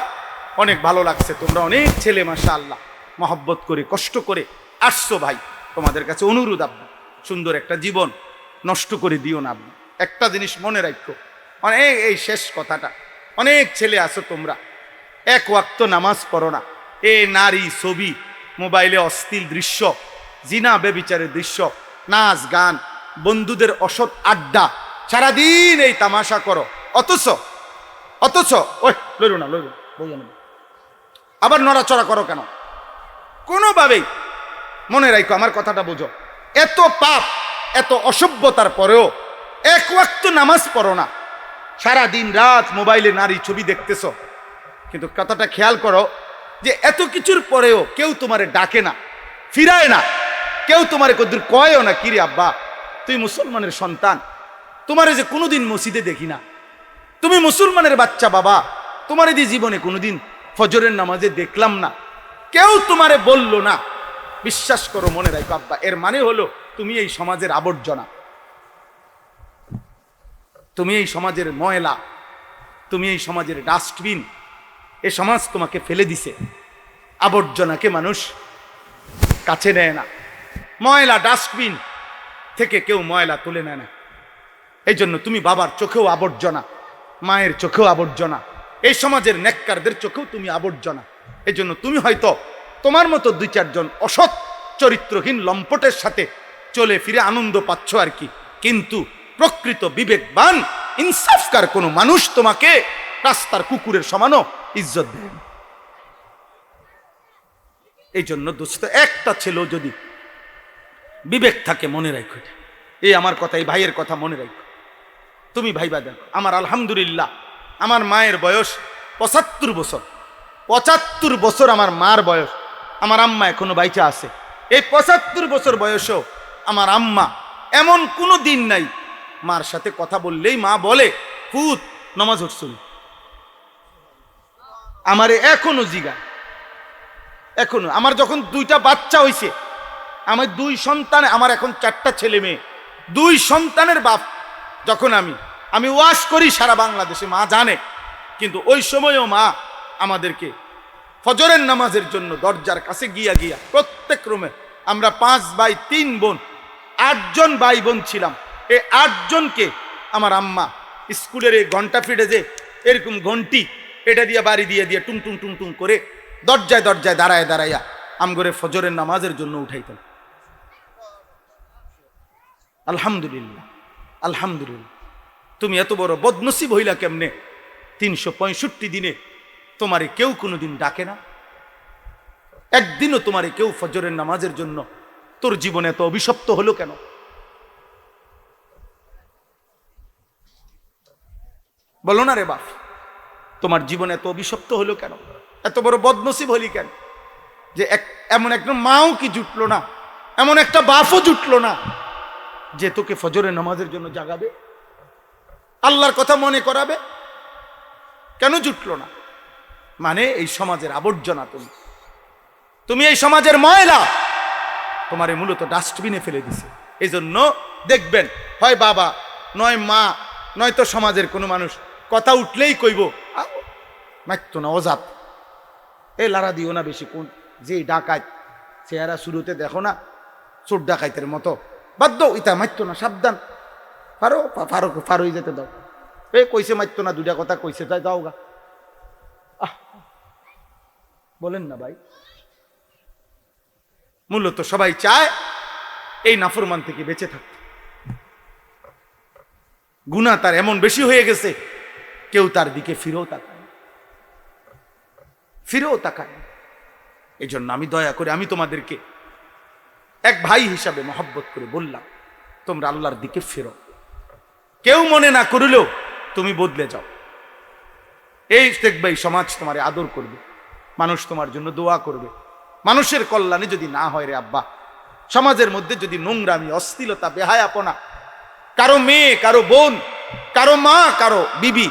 অনেক ভালো লাগছে, তোমরা অনেক ছেলে মাশাআল্লাহ মহব্বত করে কষ্ট করে আসছো ভাই, তোমাদের কাছে অনুরোধ, আব্বা সুন্দর একটা জীবন নষ্ট করে দিও না। আব্বা একটা জিনিস মনে রাখো, অনেক, এই শেষ কথাটা, অনেক ছেলে আছো তোমরা এক ওয়াক্ত নামাজ পড়ো না, এই নারী ছবি, মোবাইলে অশ্লীল দৃশ্য, জিনা বেবিচারের দৃশ্য, নাচ গান, বন্ধুদের অসৎ আড্ডা, সারাদিন এই তামাশা করো। অথচ ওই লইল না, লইল বইয়া নেবে, আবার নড়াচড়া করো কেন? কোনোভাবেই মনে রাখো, আমার কথাটা বোঝো, এত পাপ এত অসভ্যতার পরেও এক ওয়াক্ত নামাজ পড়ো না, সারা দিন রাত মোবাইলে নারী ছবি দেখতেছ, কিন্তু কথাটা খেয়াল করো যে এত কিছুর পরেও কেউ তোমারে ডাকে না, ফিরায় না, কেউ তোমারে কদ্দুর কয়ও না, কিরে আব্বা তুই মুসলমানের সন্তান, তোমারে যে কোনোদিন মসজিদে দেখি না, তুমি মুসলমানের বাচ্চা বাবা, তোমার এই জীবনে কোনোদিন ফজরের নামাজে দেখলাম না, কেউ তোমারে বলল না। বিশ্বাস করো, মনে রাখো আব্বা, এর মানে হলো তুমি এই সমাজের আবর্জনা, তুমি এই সমাজের ময়লা, তুমি এই সমাজের ডাস্টবিন। এ সমাজ তোমাকে ফেলে দিছে, আবর্জনাকে মানুষ কাছে নেয় না, ময়লা ডাস্টবিন থেকে কেউ ময়লা তুলে নেয় না। এই জন্য তুমি বাবার চোখেও আবর্জনা, মায়ের চোখেও আবর্জনা, এই সমাজের নেককারদের চোখেও তুমি আবর্জনা। এই জন্য তুমি হয়তো তোমার মতো দুই চারজন অসৎ চরিত্রহীন লম্পটের সাথে চলে ফিরে আনন্দ পাচ্ছ আর কি, কিন্তু প্রকৃত বিবেকবান ইনসাফকার কোনো মানুষ তোমাকে রাস্তার কুকুরের সমানও ইজ্জত দেয়। এই জন্য দোস্ত, একটা ছেলেও যদি বিবেক থাকে, মনে রাখো, এই আমার কথা, এই ভাইয়ের কথা মনে রাখো। তুমি ভাইবা দেখো, আমার আলহামদুলিল্লাহ আমার মায়ের বয়স 75 বছর, 75 বছর আমার মার বয়স, আমার আম্মা এখনো বাইচা আছে। এই 75 বছর বয়সেও আমার আম্মা এমন কোনো দিন নাই মার সাথে কথা বললেই মা বলে ফুত নামাজ হচ্ছিল। আমারে এখনো জিগা, এখনো আমার যখন 2টা বাচ্চা হইছে, আমার 2 সন্তান, আমার এখন 4টা ছেলে মেয়ে, 2 সন্তানের বাপ, যখন আমি ওয়াজ করি সারা বাংলাদেশে, মা জানে, কিন্তু ওই সময়ও মা আমাদেরকে ফজরের নামাজের জন্য দরজার কাছে গিয়া গিয়া প্রত্যেক রুমে, আমরা 5 ভাই 3 বোন, 8 জন ভাই বোন ছিলাম, এই 8 জনকে আমার আম্মা স্কুলের এই ঘন্টা ফিটে যে এরকম ঘন্টি, এটা দিয়ে বাড়ি দিয়ে দিয়ে টুং টুং টুং টুং করে দরজায় দরজায় দাঁড়ায় দাঁড়াইয়া আমগরে ফজরের নামাজের জন্য উঠাইতেন। আলহামদুলিল্লাহ, আলহামদুলিল্লাহ। তুমি এত বড় বদনসিব হইলা কেমনে? 365 দিনে তোমারে কেউ কোনোদিন ডাকে না, একদিনও তোমারে কেউ ফজরের নামাজের জন্য, তোর জীবনে এত অভিশপ্ত হলো কেন? বলো না রে বাপ, তোমার জীবনে এত অভিশপ্ত হলো কেন? এত বড় বদনসিব হলি কেন যে এমন একটা মাও কি জুটলো না, এমন একটা বাপও জুটলো না যে তোকে ফজরের নামাজের জন্য জাগাবে, আল্লাহর কথা মনে করাবে? কেন জুটলো না? মানে এই সমাজের আবর্জনা, তুমি এই সমাজের ময়লা, তোমারে মূলত ডাস্টবিনে ফেলে দিছে। এই জন্য দেখবেন, হয় বাবা, নয় মা, নয়তো সমাজের কোনো মানুষ কথা উঠলেই কইব মাইতো না, অজাত, এ লারা দিও না বেশি, কোন যে ডাকাত চেহারা শুরুতে দেখো না চোর ডাকাইতের মতো, বাধ্য ইতা মাইতো না, সাবধান, ফারো যেতে দাও, এ কইছে মাইতো না, 2টা কথা কইছে, তাই দাও গা। বলেন না ভাই, মূলত সবাই চায় এই নাফরমান থেকে বেঁচে থাকতে। গুনাহ তার এমন বেশি হয়ে গেছে, কেউ তার দিকে ফিরেও তাকায়। এই জন্য আমি দয়া করে, আমি তোমাদেরকে এক ভাই হিসাবে মহব্বত করে বললাম, তোমরা আল্লাহর দিকে ফেরো, কেউ মনে না করলেও তুমি বদলে যাও। এই দেখবে এই সমাজ তোমার আদর করবে, মানুষ তোমার জন্য দোয়া করবে। মানুষের কল্যাণে যদি না হয় রে আব্বা, সমাজের মধ্যে যদি নোংরামি, অশ্লীলতা, বেহায়াপনা, কারো মেয়ে, কারো বোন, কারো মা, কারো বিবি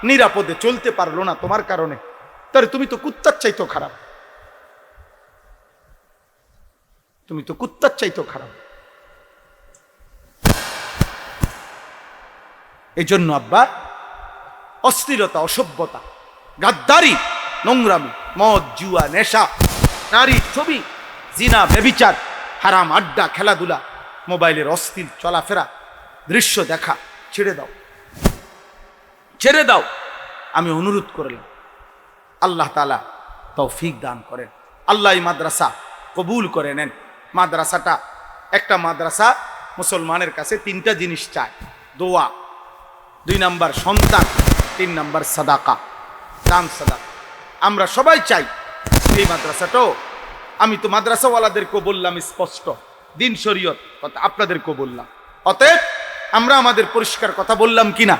নিরাপদে চলতে পারলো না তোমার কারণে, তাহলে তুমি তো কুত্তার চাইতো খারাপ, তুমি তো কুত্তার চাইতো খারাপ। এই জন্য আব্বা, অশ্লীলতা, অসভ্যতা, গাদ্দারি, নোংরামি, মদ, জুয়া, নেশা, নারী ছবি, জিনা, ব্যভিচার, হারাম আড্ডা, খেলাধুলা, মোবাইলের অশ্লীল চলাফেরা, দৃশ্য দেখা ছেড়ে দাও, ছেড়ে দাও। আমি অনুরোধ করলাম, আল্লাহ তাআলা তৌফিক দান করেন, আল্লাহ এই মাদ্রাসা কবুল করে নেন। মাদ্রাসাটা, একটা মাদ্রাসা মুসলমানের কাছে 3টা জিনিস চায়, দোয়া, 2 নাম্বার সন্তান, 3 নাম্বার সাদাকা, দান সাদাকা। আমরা সবাই চাই এই মাদ্রাসাটাও, আমি তো মাদ্রাসাওয়ালাদেরকেও বললাম স্পষ্ট, দিন শরীয়ত কথা আপনাদেরকেও বললাম। অতএব আমরা আমাদের পরিষ্কার কথা বললাম কিনা,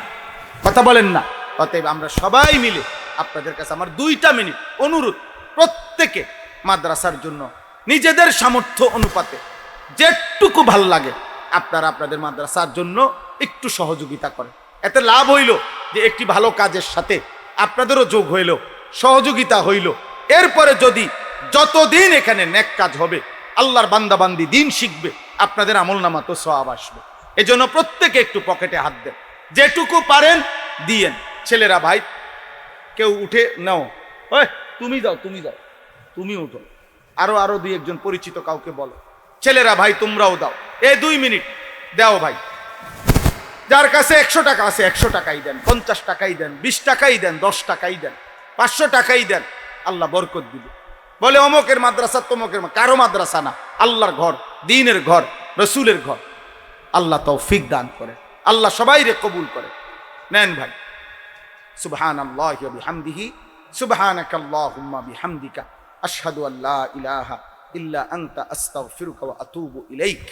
কথা বলেন না? অতএব আমরা সবাই মিলে আপনাদের কাছে আমার 2টা মিনিট অনুরোধ, প্রত্যেকে মাদ্রাসার জন্য নিজেদের সামর্থ্য অনুপাতে যেটুকু ভাল লাগে আপনারা আপনাদের মাদ্রাসার জন্য একটু সহযোগিতা করেন। এতে লাভ হইল যে একটি ভালো কাজের সাথে আপনাদেরও যোগ হইল, সহযোগিতা হইল। এরপরে যদি যতদিন এখানে নেক কাজ হবে, আল্লাহর বান্দাবান্দি দিন শিখবে, আপনাদের আমলনামা তো সওয়াব আসবে। এজন্য প্রত্যেকে একটু পকেটে হাত দেন, যেটুকু পারেন দিয়েন। ছেলেরা ভাই কেউ উঠে নাও, ওই তুমি যাও, তুমি যাও, তুমি উঠো, আরো 2-1 পরিচিত কাউকে বলো। ছেলেরা ভাই তোমরাও দাও, 2 মিনিট দাও ভাই। যার কাছে 100 টাকা আছে 100 টাকাই দেন, 50 টাকাই দেন, 20 টাকাই দেন, 10 টাকাই দেন, 500 টাকাই দেন, আল্লাহ বরকত দিবে। বলে অমকের মাদ্রাসা তমকের, কারো মাদ্রাসা না, আল্লাহর ঘর, দ্বীনের ঘর, রসুলের ঘর। আল্লাহ তৌফিক দান করে, আল্লাহ সবাইরে কবুল করে। নেন ভাই। সুবহানাল্লাহি ওয়া বিহামদিহি, সুবহানাকাল্লাহুম্মা বিহামদিকা, আশহাদু আল্লা ইলাহা ইল্লা আনতা আস্তাগফিরুকা ওয়া আতুবু ইলাইক।